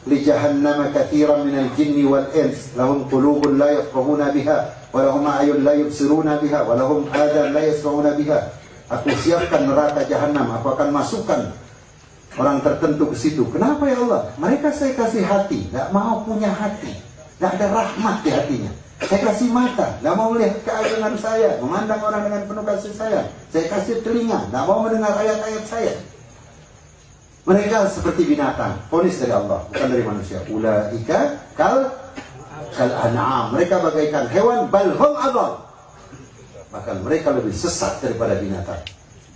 لِجَهَنَّمَ كَثِيرًا مِنَ الْجِنِّ وَالْإِنسِ لَهُمْ قُلُوبٌ لَا يَفْقَهُونَ بِهَا وَلَهُمْ أَعْيُنٌ لَا يُبْصِرُونَ بِهَا وَلَهُمْ آذَانٌ لَا يَسْمَعُونَ بِهَا. Aku siapkan neraka jahanam, aku akan masukkan orang tertentu ke situ. Kenapa ya Allah? Mereka saya kasih hati, nggak mau punya hati, nggak ada rahmat di hatinya. Saya kasih mata, nggak mau melihat keagungan saya, memandang orang dengan penuh kasih sayang. Saya kasih telinga, nggak mau mendengar ayat-ayat saya. Mereka seperti binatang, vonis dari Allah, bukan dari manusia. Ulaika kal an'am. Mereka bagaikan hewan, bal hum adall. Bahkan mereka lebih sesat daripada binatang.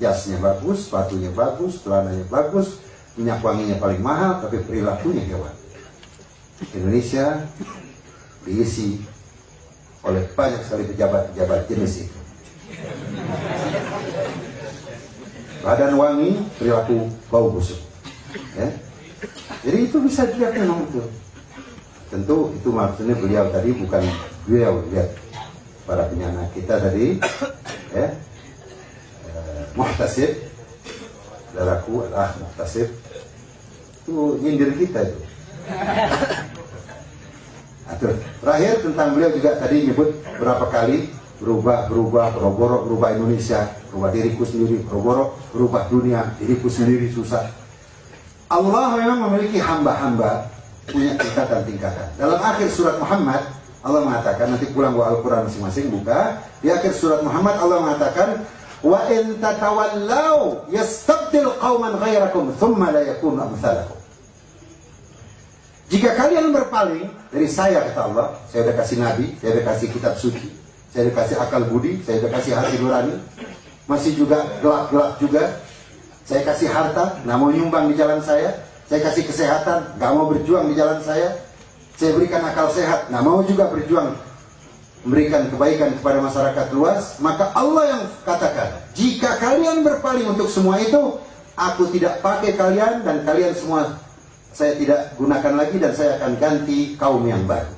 Jasnya bagus, sepatunya bagus, celananya bagus, minyak wanginya paling mahal, tapi perilakunya hewan. Indonesia diisi oleh banyak sekali pejabat-pejabat jenis itu. Badan wangi, perilaku bau busuk. Ya. Jadi itu bisa dilihat memang itu. Tentu itu maksudnya beliau tadi bukan beliau lihat para penyana kita tadi, ya. Muhtasib, saudaraku al-akh Muhtasib itu nyindir kita itu. Atur. Terakhir tentang beliau juga tadi nyebut berapa kali berubah, berubah Indonesia, berubah diriku sendiri, berubah dunia, diriku sendiri susah. Allah memang memiliki hamba-hamba punya tingkatan-tingkatan. Dalam akhir surat Muhammad, Allah mengatakan, nanti pulang bawa Al-Quran masing-masing buka. Di akhir surat Muhammad Allah mengatakan, wa in tatawallaw yastabdil qauman ghairakum thumma la yakunu amsalakum. Jika kalian berpaling dari saya, kata Allah, saya sudah kasih nabi, saya sudah kasih kitab suci, saya sudah kasih akal budi, saya sudah kasih hati nurani, masih juga gelap-gelap juga. Saya kasih harta, nggak mau nyumbang di jalan saya kasih kesehatan, nggak mau berjuang di jalan saya berikan akal sehat, nggak mau juga berjuang memberikan kebaikan kepada masyarakat luas. Maka Allah yang katakan, jika kalian berpaling untuk semua itu, aku tidak pakai kalian dan kalian semua saya tidak gunakan lagi, dan saya akan ganti kaum yang baru.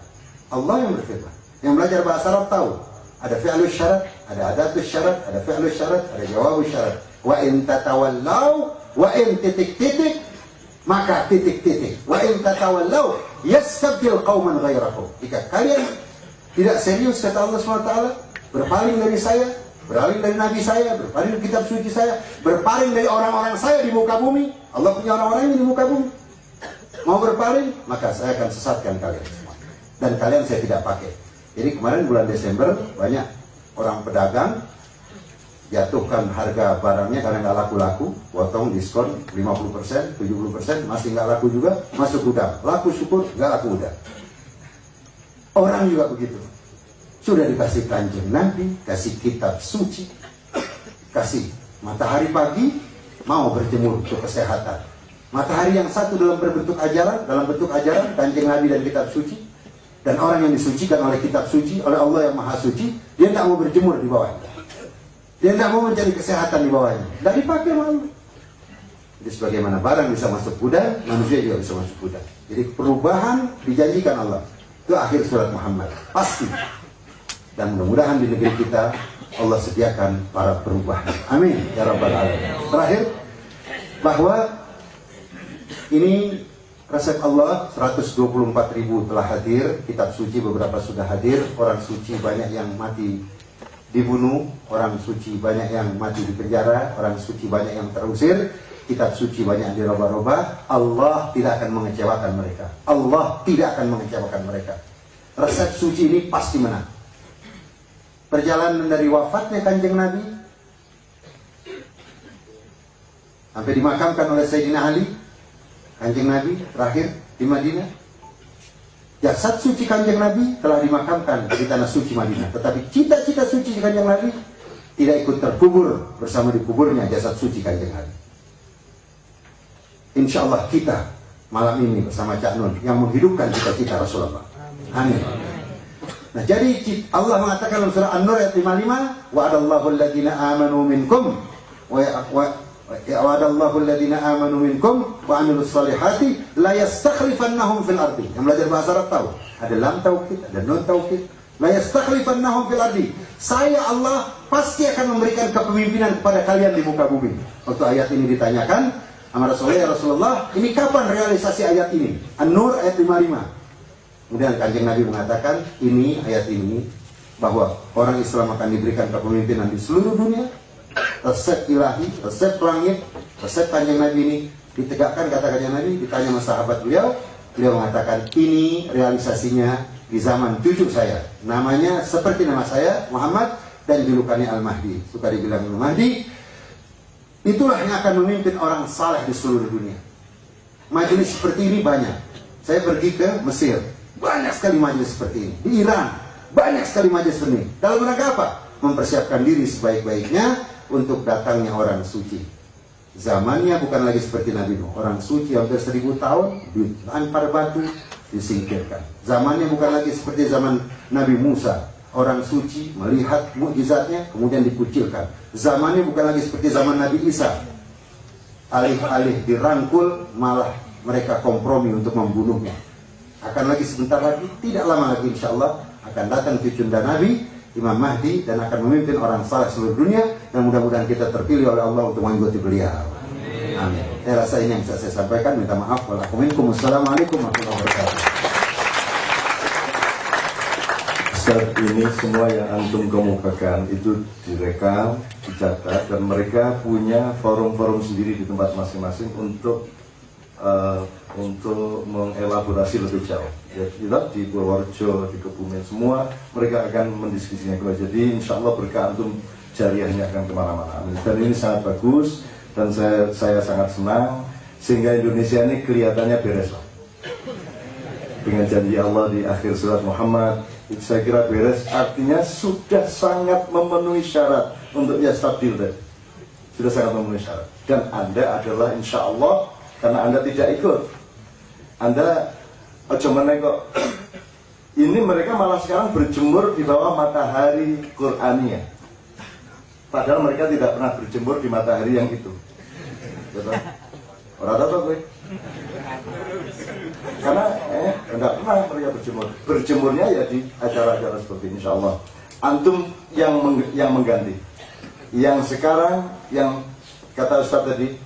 Allah yang berfirman. Yang belajar bahasa Arab tahu, ada fi'lus syarat, ada adatus syarat, ada fi'lus syarat, ada jawabus syarat. Wa in tatawallaw, wa in titik-titik, maka titik-titik. Wa in tatawallaw yastabdil qauman ghairakum. Jika kalian tidak serius, kata Allah SWT, berpaling dari saya, berpaling dari nabi saya, berpaling dari kitab suci saya, berpaling dari orang-orang saya di muka bumi. Allah punya orang-orang di muka bumi. Mau berpaling, maka saya akan sesatkan kalian semua. Dan kalian saya tidak pakai. Jadi kemarin bulan Desember banyak orang pedagang jatuhkan harga barangnya karena nggak laku-laku, potong diskon 50%, 70%, masih nggak laku juga, masuk gudang. Laku syukur, nggak laku udah. Orang juga begitu. Sudah dikasih kanjeng Nabi, kasih kitab suci, kasih matahari pagi, mau berjemur untuk kesehatan. Matahari yang satu dalam bentuk ajaran, kanjeng Nabi dan kitab suci. Dan orang yang disucikan oleh kitab suci, oleh Allah yang maha suci, dia tidak mau berjemur di bawahnya. Dia tidak mau mencari kesehatan di bawahnya. Tidak dipakai malu. Jadi sebagaimana barang bisa masuk gudang, manusia juga bisa masuk gudang. Jadi perubahan dijanjikan Allah. Itu akhir surat Muhammad. Pasti. Dan mudah-mudahan di negeri kita Allah sediakan para perubahan. Amin. Ya Rabbal Alamin. Terakhir, bahwa ini resep Allah, 124.000 telah hadir, kitab suci beberapa sudah hadir, orang suci banyak yang mati dibunuh, orang suci banyak yang mati di penjara, orang suci banyak yang terusir, kitab suci banyak yang dirubah-rubah. Allah tidak akan mengecewakan mereka. Allah tidak akan mengecewakan mereka. Resep suci ini pasti menang. Perjalanan dari wafatnya kanjeng Nabi sampai dimakamkan oleh Sayyidina Ali, kanjeng Nabi terakhir di Madinah, jasad suci kanjeng Nabi telah dimakamkan di tanah suci Madinah. Tetapi cita-cita suci kanjeng Nabi tidak ikut terkubur bersama di kuburnya jasad suci kanjeng Nabi. Insya Allah kita malam ini bersama Cak Nun yang menghidupkan cita-cita Rasulullah. Amin. Nah, jadi Allah mengatakan dalam surah An-Nur ayat 55, wa'adallahu alladhina amanu minkum wa'adallahu alladhina amanu minkum wa 'amilus shalihati la yastakhlifannahum fil ardi. Yang belajar bahasa Arab tahu, ada lam taukid, ada nun taukid. La yastakhlifannahum fil ardi. Saya Allah pasti akan memberikan kepemimpinan kepada kalian di muka bumi. Waktu ayat ini ditanyakan sama Rasulullah, ya Rasulullah, ini kapan realisasi ayat ini? An-Nur ayat 55. Kemudian kanjeng Nabi mengatakan, ini ayat ini bahwa orang Islam akan diberikan kepemimpinan di seluruh dunia. Resep ilahi, resep langit, resep kanjeng Nabi ini ditegakkan, kata kanjeng Nabi. Ditanya sama sahabat beliau mengatakan, ini realisasinya di zaman cucu saya, namanya seperti nama saya, Muhammad, dan julukannya Al-Mahdi. Suka dibilang Al-Mahdi. Itulah yang akan memimpin orang saleh di seluruh dunia. Majelis seperti ini banyak. Saya pergi ke Mesir, banyak sekali majelis seperti ini. Di Iran, banyak sekali majelis seperti ini. Dalam rangka apa? Mempersiapkan diri sebaik-baiknya untuk datangnya orang suci. Zamannya bukan lagi seperti Nabi Nuh. Orang suci hampir 1000 tahun, dilempar batu, disingkirkan. Zamannya bukan lagi seperti zaman Nabi Musa, orang suci melihat mukjizatnya kemudian dikucilkan. Zamannya bukan lagi seperti zaman Nabi Isa, alih-alih dirangkul malah mereka kompromi untuk membunuhnya. Akan lagi sebentar lagi, tidak lama lagi insya Allah akan datang cucunda Nabi Imam Mahdi dan akan memimpin orang saleh seluruh dunia, dan mudah-mudahan kita terpilih oleh Allah untuk mengikuti beliau. Amin. Saya rasa ini yang bisa saya sampaikan. Minta maaf. Wassalamualaikum warahmatullahi wabarakatuh. Saat ini semua yang antum kemukakan itu direkam, dicatat, dan mereka punya forum-forum sendiri di tempat masing-masing untuk mengelaborasi lebih jauh. Ya, di Purworejo, di Kebumen, semua mereka akan mendiskusinya. Jadi insya Allah berkah antum jariahnya akan kemana-mana. Dan ini sangat bagus, dan saya sangat senang sehingga Indonesia ini kelihatannya beres. Dengan janji Allah di akhir surat Muhammad, itu saya kira beres, artinya sudah sangat memenuhi syarat untuk ya stabil tadi. Sudah sangat memenuhi syarat. Dan Anda adalah insya Allah, karena Anda tidak ikut, Anda kok ini mereka malah sekarang berjemur di bawah matahari Qur'aniyah, padahal mereka tidak pernah berjemur di matahari yang itu. Orang tahu gue, karena tidak pernah mereka berjemur. Berjemurnya ya di acara-acara seperti ini. Insya Allah antum yang mengganti. Yang sekarang yang kata Ustaz tadi,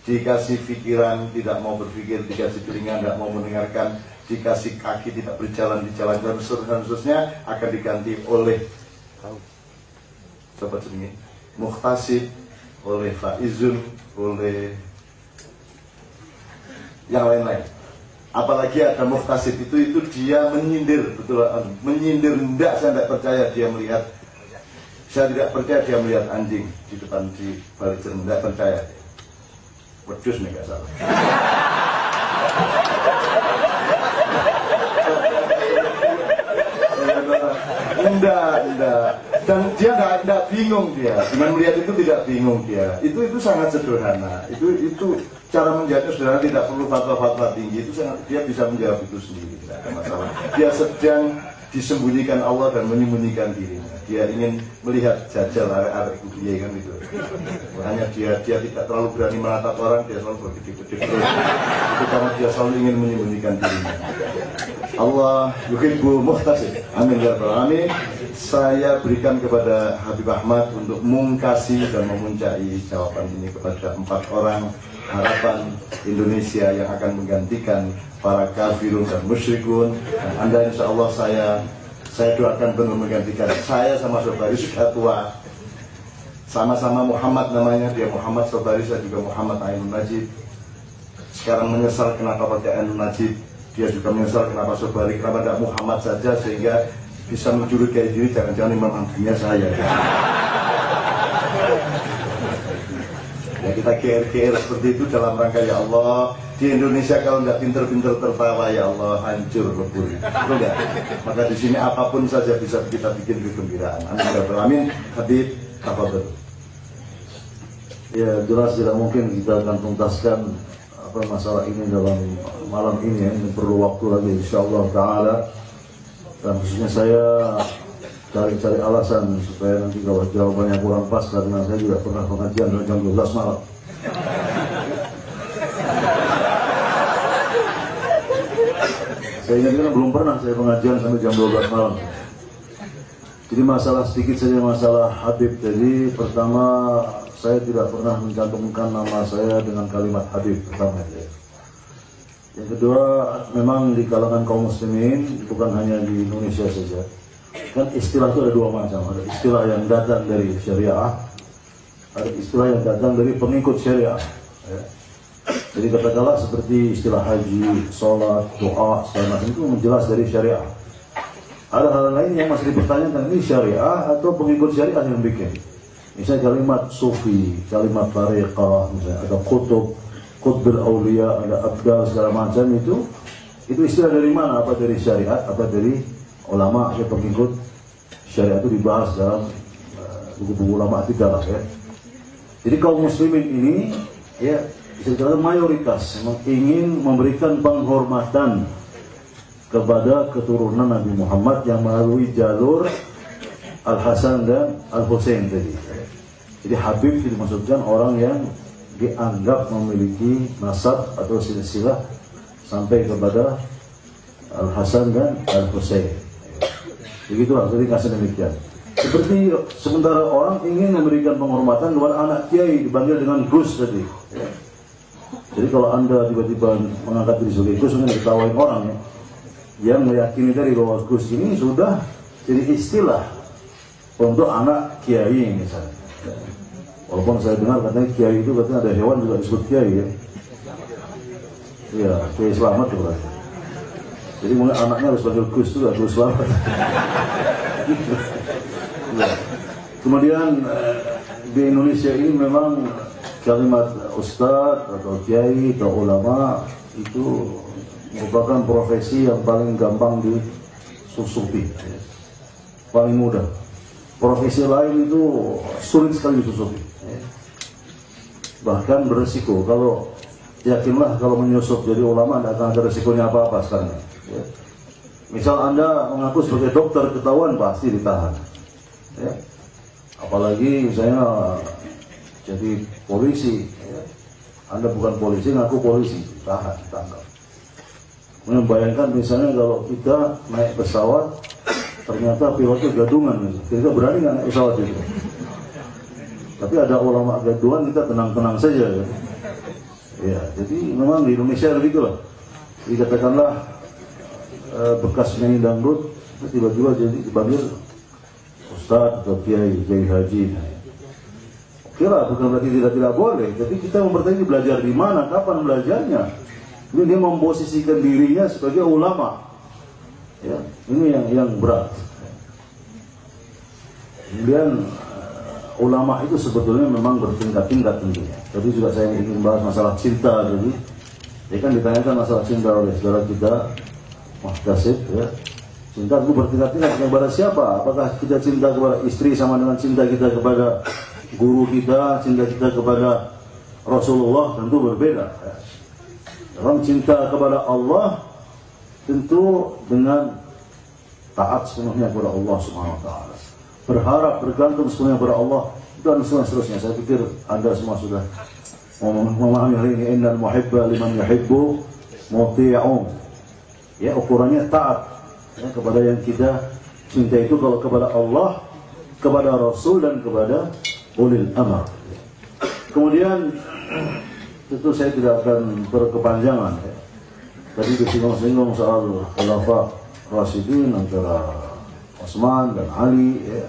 dikasih pikiran tidak mau berpikir, dikasih telinga tidak mau mendengarkan, dikasih kaki tidak berjalan di jalan, dan seterusnya akan diganti oleh coba jenenge Muhtasib, oleh Faizun, oleh yang lain-lain. Apalagi ada Muhtasib itu dia menyindir, betul, menyindir. Enggak, saya tidak percaya dia melihat, saya tidak percaya dia melihat anjing di depan di balik cermin, tidak percaya. Wedus nih, gak salah. Enggak. Dan dia enggak bingung dia. Dengan melihat itu tidak bingung dia. Itu sangat sederhana. Itu cara menjawabnya sederhana, tidak perlu fatwa-fatwa tinggi. Itu sangat, dia bisa menjawab itu sendiri, tidak ada masalah. Dia sedang disembunyikan Allah dan menyembunyikan dirinya. Dia ingin melihat jajal arek-arek dia kan gitu. Makanya dia tidak terlalu berani menatap orang, dia selalu berkedip-kedip terus. Itu karena dia selalu ingin menyembunyikan dirinya. Allah yuhibbul muhtasib. Amin ya rabbal alamin. Saya berikan kepada Habib Ahmad untuk mengkasih dan memuncai jawaban ini kepada 4 orang harapan Indonesia yang akan menggantikan para kafirun dan musyrikun. Dan Anda insya Allah saya doakan benar menggantikan. Saya sama Sobari sudah tua, sama-sama Muhammad namanya, dia Muhammad Sobari, saya juga Muhammad Ainun Najib. Sekarang menyesal kenapa pakai Ainun Najib, dia juga menyesal kenapa Sobari, kenapa tidak Muhammad saja, sehingga bisa mencurigai diri jangan-jangan imam agamanya saya. Ya, kita GR seperti itu dalam rangka ya Allah. Di Indonesia kalau nggak pinter-pinter tertawa ya Allah hancur lebur. Betul nggak? Maka di sini apapun saja bisa kita bikin kegembiraan. Amin. Habib, apa betul? Ya jelas tidak mungkin kita akan tuntaskan masalah ini dalam malam ini ya. Ini perlu waktu lagi insyaallah taala. Dan khususnya saya cari-cari alasan supaya nanti kalau jawabannya kurang pas, karena saya juga pernah pengajian jam 12 malam. Saya ingat kan belum pernah saya pengajian sampai jam 12 malam. Jadi masalah sedikit saja, masalah Habib. Jadi pertama saya tidak pernah mencantumkan nama saya dengan kalimat Habib pertama. Yang kedua, memang di kalangan kaum muslimin, bukan hanya di Indonesia saja, kan istilah itu ada 2 macam. Ada istilah yang datang dari syariah, ada istilah yang datang dari pengikut syariah ya. Jadi katakanlah seperti istilah haji, sholat, doa, segala macam itu menjelas dari syariah. Ada hal lain yang masih dipertanyakan, ini syariah atau pengikut syariah yang bikin. Misalnya kalimat sufi, kalimat tariqah, misalnya ada qutbul aulia, ada abdal, segala macam itu istilah dari mana? Apa dari syariat, apa dari ulama atau pengikut syariat? Itu dibahas dalam buku-buku ulama tidak ya. Jadi kaum muslimin ini ya bisa dikatakan mayoritas memang ingin memberikan penghormatan kepada keturunan Nabi Muhammad yang melalui jalur Al-Hasan dan Al-Husain tadi. Jadi Habib dimaksudkan orang yang dianggap memiliki nasab atau silsilah sampai kepada Al-Hasan dan Al-Husain. Begitulah, jadi kasih demikian. Seperti sementara orang ingin memberikan penghormatan kepada anak kiai dipanggil dengan Gus tadi. Jadi kalau Anda tiba-tiba mengangkat diri sebagai Gus, mungkin diketawain orang ya, yang meyakini tadi bahwa Gus ini sudah jadi istilah untuk anak kiai misalnya. Walaupun saya dengar katanya kiai itu katanya ada hewan juga disebut kiai ya. Iya, Kiai Selamat itu berarti. Jadi mungkin anaknya harus panggil Gus juga, Gus Selamat. Ya. Kemudian di Indonesia ini memang kalimat ustadz atau kiai atau ulama itu merupakan profesi yang paling gampang disusupi, paling mudah. Profesi lain itu sulit sekali disusupi, bahkan beresiko. Kalau yakinlah kalau menyusup jadi ulama tidak akan ada resikonya apa-apa sekarang. Misal Anda mengaku sebagai dokter, ketahuan pasti ditahan. Ya. Apalagi misalnya jadi polisi, ya. Anda bukan polisi, ngaku polisi, tahan, tangkap. Membayangkan misalnya kalau kita naik pesawat, ternyata pilotnya gadungan, kita berani nggak naik pesawat itu? Tapi ada ulama gadungan, kita tenang-tenang saja, ya. Ya, jadi memang di Indonesia begitulah. Dikatakanlah bekas penyanyi dangdut, tiba-tiba jadi dipanggil Ustadz atau Kiai Haji. Oke lah, bukan berarti tidak boleh. Tapi kita mempertanyakan belajar di mana, kapan belajarnya. Ini dia memposisikan dirinya sebagai ulama. Ya, ini yang berat. Kemudian ulama itu sebetulnya memang bertingkat-tingkat tentunya. Tapi juga saya ingin bahas masalah cinta. Jadi, ya kan ditanyakan masalah cinta oleh saudara kita, Muhtasib, ya. Cinta itu bertingkat-tingkat kepada siapa? Apakah kita cinta kepada istri sama dengan cinta kita kepada guru kita, cinta kita kepada Rasulullah? Tentu berbeda. Ya. Orang cinta kepada Allah tentu dengan taat sepenuhnya kepada Allah Subhanahu wa taala. Berharap, bergantung sepenuhnya kepada Allah, dan seterusnya. Saya pikir Anda semua sudah memahami hal ini. Innal muhibba liman yuhibbu muti'un. Ya, ukurannya taat, ya, kepada yang kita cinta itu kalau kepada Allah, kepada Rasul, dan kepada ulil amr. Kemudian tentu saya tidak akan berkepanjangan, ya. Tadi disinggung-singgung soal khilafah Rasyidin antara Utsman dan Ali, ya.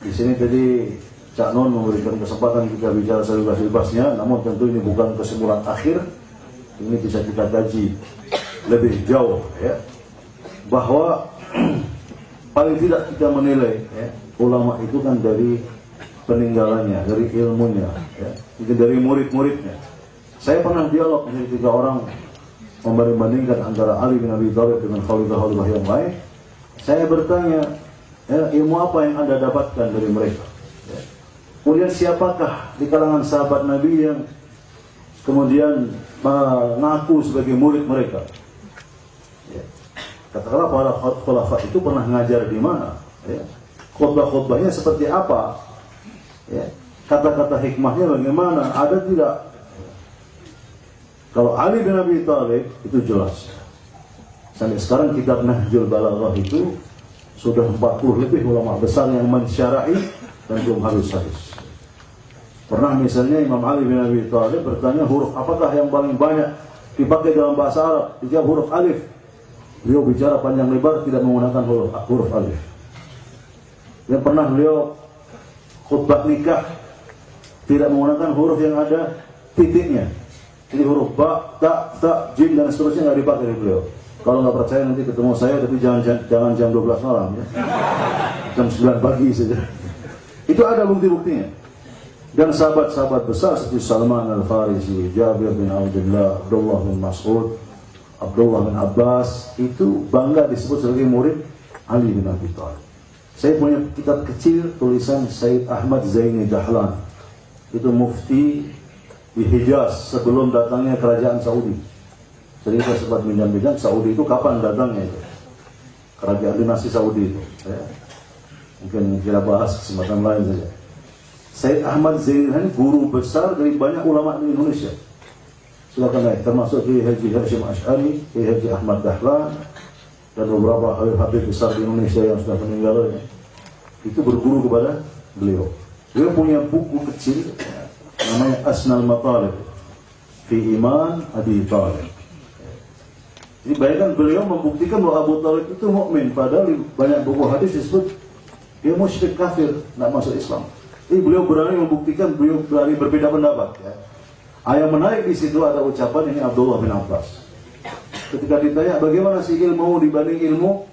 Di sini tadi Cak Non memberikan kesempatan kita bicara sebebas-bebasnya, namun tentu ini bukan kesimpulan akhir. Ini bisa kita kaji lebih jauh, ya, bahwa paling tidak kita menilai, ya, ulama itu kan dari peninggalannya, dari ilmunya, ya, itu dari murid-muridnya. Saya pernah dialog dengan 3 orang membanding-bandingkan antara Ali bin Abi Thalib dengan khalifah-khalifah yang lain. Saya bertanya, ya, ilmu apa yang Anda dapatkan dari mereka? Ya. Kemudian siapakah di kalangan sahabat Nabi yang kemudian mengaku sebagai murid mereka? Ya. Katakanlah para khulafah itu pernah ngajar di mana? Ya. Khutbah-khutbahnya seperti apa? Ya. Kata-kata hikmahnya bagaimana? Ada tidak? Kalau Ali bin Abi Thalib itu jelas. Sampai sekarang kitab Nahjul Balaghah itu sudah 40 lebih ulama besar yang mensyara'i dan belum habis-habis. Pernah misalnya Imam Ali bin Abi Thalib bertanya, huruf apakah yang paling banyak dipakai dalam bahasa Arab? Dijawab huruf alif. Beliau bicara panjang lebar tidak menggunakan huruf alif. Yang pernah beliau khutbah nikah tidak menggunakan huruf yang ada titiknya. Jadi huruf ba, ta, jim dan seterusnya nggak dipakai oleh beliau. Kalau nggak percaya nanti ketemu saya, tapi jangan jam 12 malam, ya. Jam 9 pagi saja. Itu ada bukti-buktinya. Dan sahabat-sahabat besar seperti Salman Al-Farisi, Jabir bin Abdullah, Abdullah bin Mas'ud, Abdullah bin Abbas, itu bangga disebut sebagai murid Ali bin Abi Thalib. Saya punya kitab kecil tulisan Said Ahmad Zaini Dahlan. Itu mufti di Hijaz sebelum datangnya kerajaan Saudi. Jadi saya sempat bincang-bincang Saudi itu kapan datangnya itu, kerajaan dinasti Saudi itu. Mungkin kita bahas kesempatan lain saja. Said Ahmad Zainal guru besar dari banyak ulama di Indonesia. Silakan naik, termasuk Kiai Haji Hashim Asy'ari, Kiai Haji Ahmad Dahlan, dan beberapa habib besar di Indonesia yang sudah meninggal. Itu berguru kepada beliau. Beliau punya buku kecil namanya Asnal Matalib fi Iman Abi Talib. Jadi bayangkan beliau membuktikan bahwa Abu Talib itu mukmin, padahal banyak buku hadis disebut dia musyrik kafir, tidak masuk Islam. Jadi beliau berani membuktikan, beliau berani berbeda pendapat. Yang menarik di situ ada ucapan ini Abdullah bin Abbas. Ketika ditanya bagaimana sih ilmu dibanding ilmu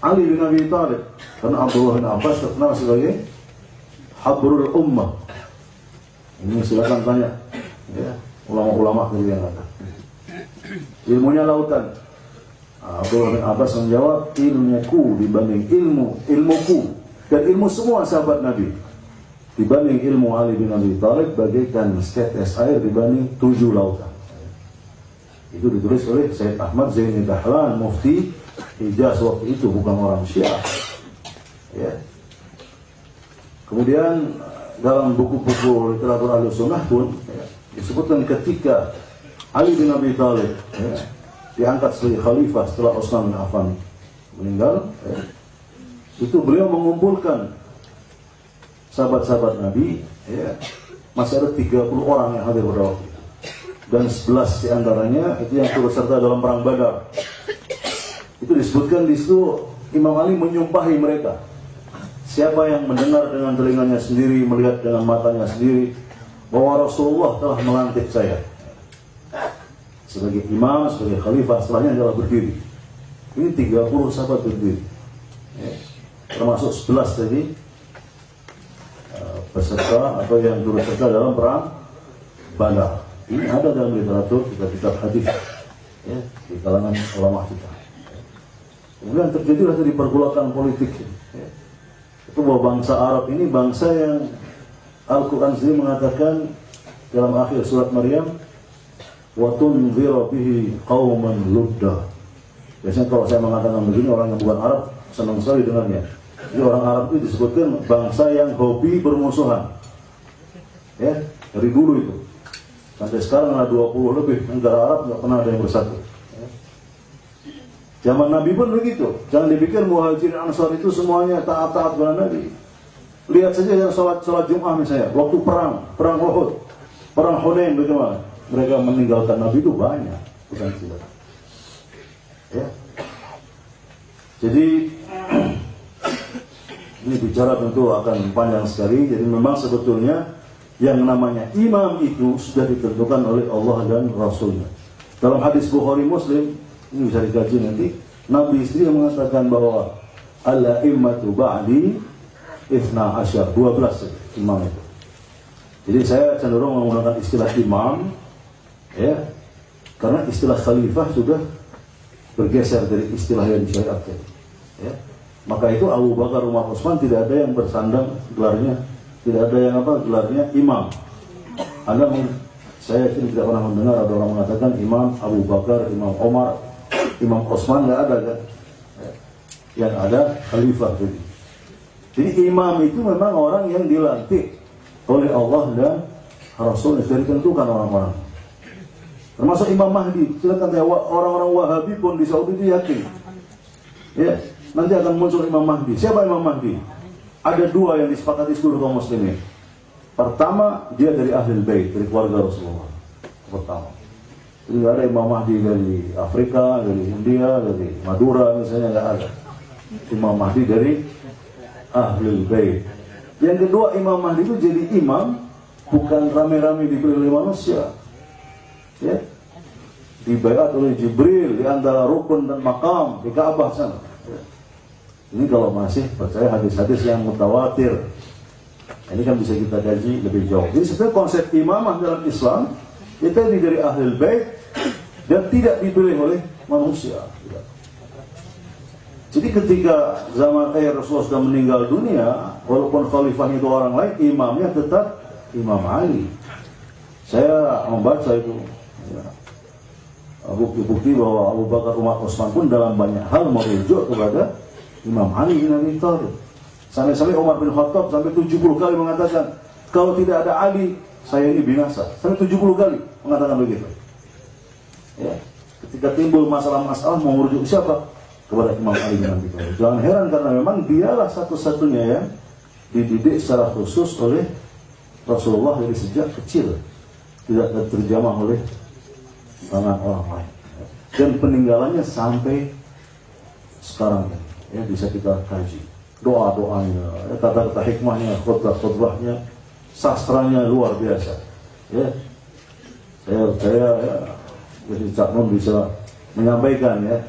Ali bin Abi Thalib, karena Abdullah bin Abbas terkenal sebagai habrul ummah. Ini silakan tanya, ulama-ulama dulu yang ada. Ilmunya lautan. Abdullah bin Abbas menjawab, ilmuku dibanding ilmuku dan ilmu semua sahabat Nabi dibanding ilmu Ali bin Abi Thalib bagaikan setetes air dibanding 7 lautan. Itu ditulis oleh Said Ahmad Zainal Dahlan, mufti Hijaz waktu itu, bukan orang Syiah. Kemudian dalam buku-buku literatur Ahlus Sunnah pun disebutkan ketika Ali bin Abi Thalib diangkat sebagai khalifah setelah Utsman bin Affan meninggal, itu beliau mengumpulkan sahabat-sahabat Nabi, masih ada 30 orang yang hadir pada waktu itu, dan 11 diantaranya itu yang turut serta dalam perang Badar. Itu disebutkan di situ Imam Ali menyumpahi mereka, siapa yang mendengar dengan telinganya sendiri, melihat dengan matanya sendiri bahwa Rasulullah telah melantik saya sebagai imam, sebagai khalifah, setelahnya adalah berdiri. Ini 30 sahabat berdiri, termasuk 11 tadi peserta atau yang turut serta dalam perang Badar. Ini ada dalam literatur kitab hadis di kalangan ulama kita. Kemudian terjadilah tadi pergolakan politik. Itu bahwa bangsa Arab ini bangsa yang Al-Quran sendiri mengatakan dalam akhir surat Maryam, wa tunzira bihi qauman ludda. Biasanya kalau saya mengatakan begini, orang yang bukan Arab senang sekali dengannya. Jadi orang Arab itu disebutkan bangsa yang hobi bermusuhan. Dari dulu itu. Sampai sekarang ada 20 lebih negara Arab nggak pernah ada yang bersatu. Zaman Nabi pun begitu. Jangan dipikir Muhajirin Ansar itu semuanya taat-taat kepada Nabi. Lihat saja yang sholat Jum'ah misalnya, waktu perang Uhud, perang Hunain bagaimana? Mereka meninggalkan Nabi itu banyak, bukan sedikit. Jadi ini bicara tentu akan panjang sekali. Jadi memang sebetulnya yang namanya imam itu sudah ditentukan oleh Allah dan Rasulnya. Dalam hadis Bukhari Muslim, ini bisa dikaji nanti, Nabi sendiri mengatakan bahwa al-immatu ba'di 12 imam itu. Jadi saya cenderung menggunakan istilah imam, karena istilah khalifah sudah bergeser dari istilah yang disyariatkan. Maka itu Abu Bakar, Umar, Utsman tidak ada yang bersandang gelarnya, tidak ada yang gelarnya imam. Saya tidak pernah mendengar ada orang mengatakan imam Abu Bakar, imam Umar, imam Utsman, nggak ada kan? Yang ada khalifah. Jadi imam itu memang orang yang dilantik oleh Allah dan Rasul, yang ditentukan orang-orang. Termasuk Imam Mahdi. Silakan tanya orang-orang Wahabi pun di Saudi itu yakin, nanti akan muncul Imam Mahdi. Siapa Imam Mahdi? Ada 2 yang disepakati seluruh kaum muslimin. Pertama, dia dari Ahlul Bait, dari keluarga Rasulullah. Pertama. Jadi nggak ada Imam Mahdi dari Afrika, dari India, dari Madura misalnya, nggak ada. Imam Mahdi dari Ahlul Bait. Yang kedua, Imam Mahdi itu jadi imam bukan rame-rame dipilih oleh manusia. Dibaiat oleh Jibril di antara rukun dan makam di Ka'bah sana. Ini kalau masih percaya hadis-hadis yang mutawatir. Ini kan bisa kita kaji lebih jauh. Jadi sebenarnya konsep imamah dalam Islam itu dari Ahlul Bait dan tidak dipilih oleh manusia. Jadi ketika zaman Rasulullah sudah meninggal dunia, walaupun khalifahnya itu orang lain, imamnya tetap Imam Ali. Saya membaca itu bukti-bukti bahwa Abu Bakar, Umar, Utsman pun dalam banyak hal merujuk kepada Imam Ali bin Abi Thalib. Sampai-sampai Umar bin Khattab sampai 70 kali mengatakan, kalau tidak ada Ali, saya ini binasa. Sampai 70 kali mengatakan begitu. Ya. Ketika timbul masalah-masalah mau merujuk siapa? Kepada Imam Ali bin Abi Thalib. Jangan heran karena memang dialah satu-satunya yang dididik secara khusus oleh Rasulullah dari sejak kecil, tidak terjamah oleh tangan orang lain. Dan peninggalannya sampai sekarang ya bisa kita kaji. Doa-doanya, kata-kata hikmahnya, khutbah-khutbahnya, sastranya luar biasa. Ya, saya jadi Cak Nun bisa menyampaikan ya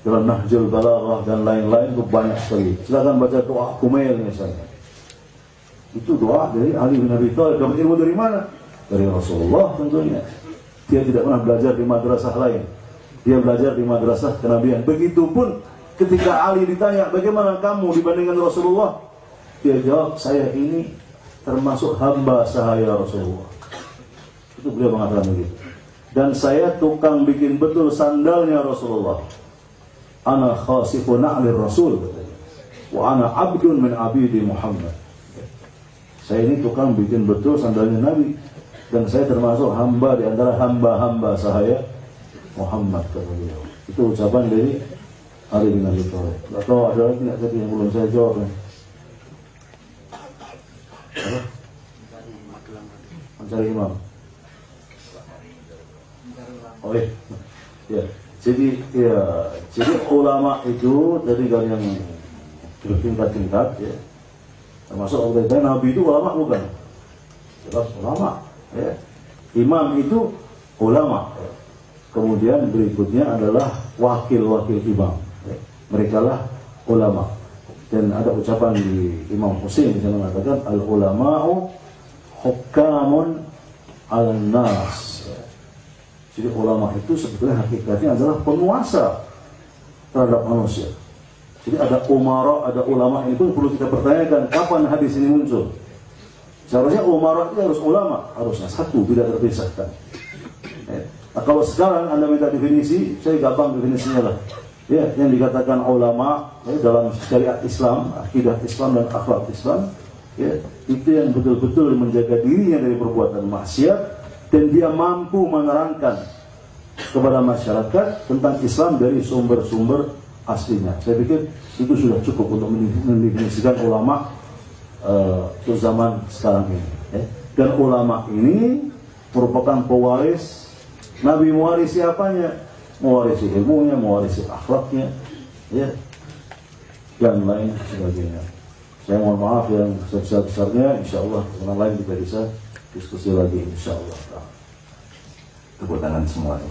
dalam Nahjul Balaghah dan lain-lain itu banyak sekali. Silakan baca doa Kumail misalnya. Itu doa dari Ali bin Abi Thalib. Dapat ilmu dari mana? Dari Rasulullah tentunya. Dia tidak pernah belajar di madrasah lain. Dia belajar di madrasah kenabian. Begitupun ketika Ali ditanya, bagaimana kamu dibandingkan Rasulullah? Dia jawab, saya ini termasuk hamba sahaya Rasulullah. Itu beliau mengatakan begitu. Dan saya tukang bikin betul sandalnya Rasulullah. Ana khasifu na'lir Rasul. Wa ana abdun min abidi Muhammad. Saya ini tukang bikin betul sandalnya Nabi. Dan saya termasuk hamba di antara hamba-hamba sahaya Muhammad. Itu ucapan dari Ali bin Abi Thalib. Atau ada lagi nggak tadi yang belum saya jawab? Mencari imam. Oh ya. Jadi ulama itu dari yang bertingkat-tingkat ya. Termasuk Nabi itu ulama bukan? Jelas ulama. Ya. Imam itu ulama. Ya. Kemudian berikutnya adalah wakil-wakil imam. Ya. Mereka lah ulama. Dan ada ucapan di Imam Husain yang mengatakan al-ulama'u hukamun al-nas. Ya. Jadi ulama itu sebetulnya hakikatnya adalah penguasa terhadap manusia. Jadi ada umara, ada ulama, itu perlu kita pertanyakan kapan hadis ini muncul. Seharusnya umara itu harus ulama, harusnya satu, tidak terpisahkan. Nah, kalau sekarang Anda minta definisi, saya gampang definisinya lah. Ya, yang dikatakan ulama ya, dalam syariat Islam, akidah Islam dan akhlak Islam, ya, itu yang betul-betul menjaga dirinya dari perbuatan maksiat dan dia mampu menerangkan kepada masyarakat tentang Islam dari sumber-sumber aslinya. Saya pikir itu sudah cukup untuk mendefinisikan ulama untuk zaman sekarang ini. Ya. Dan ulama ini merupakan pewaris Nabi. Mewarisi apanya? Mewarisi ilmunya, mewarisi akhlaknya, ya, dan lain sebagainya. Saya mohon maaf yang sebesar-besarnya. Insya Allah kesempatan lain kita bisa diskusi lagi. Insya Allah. Tepuk tangan semuanya.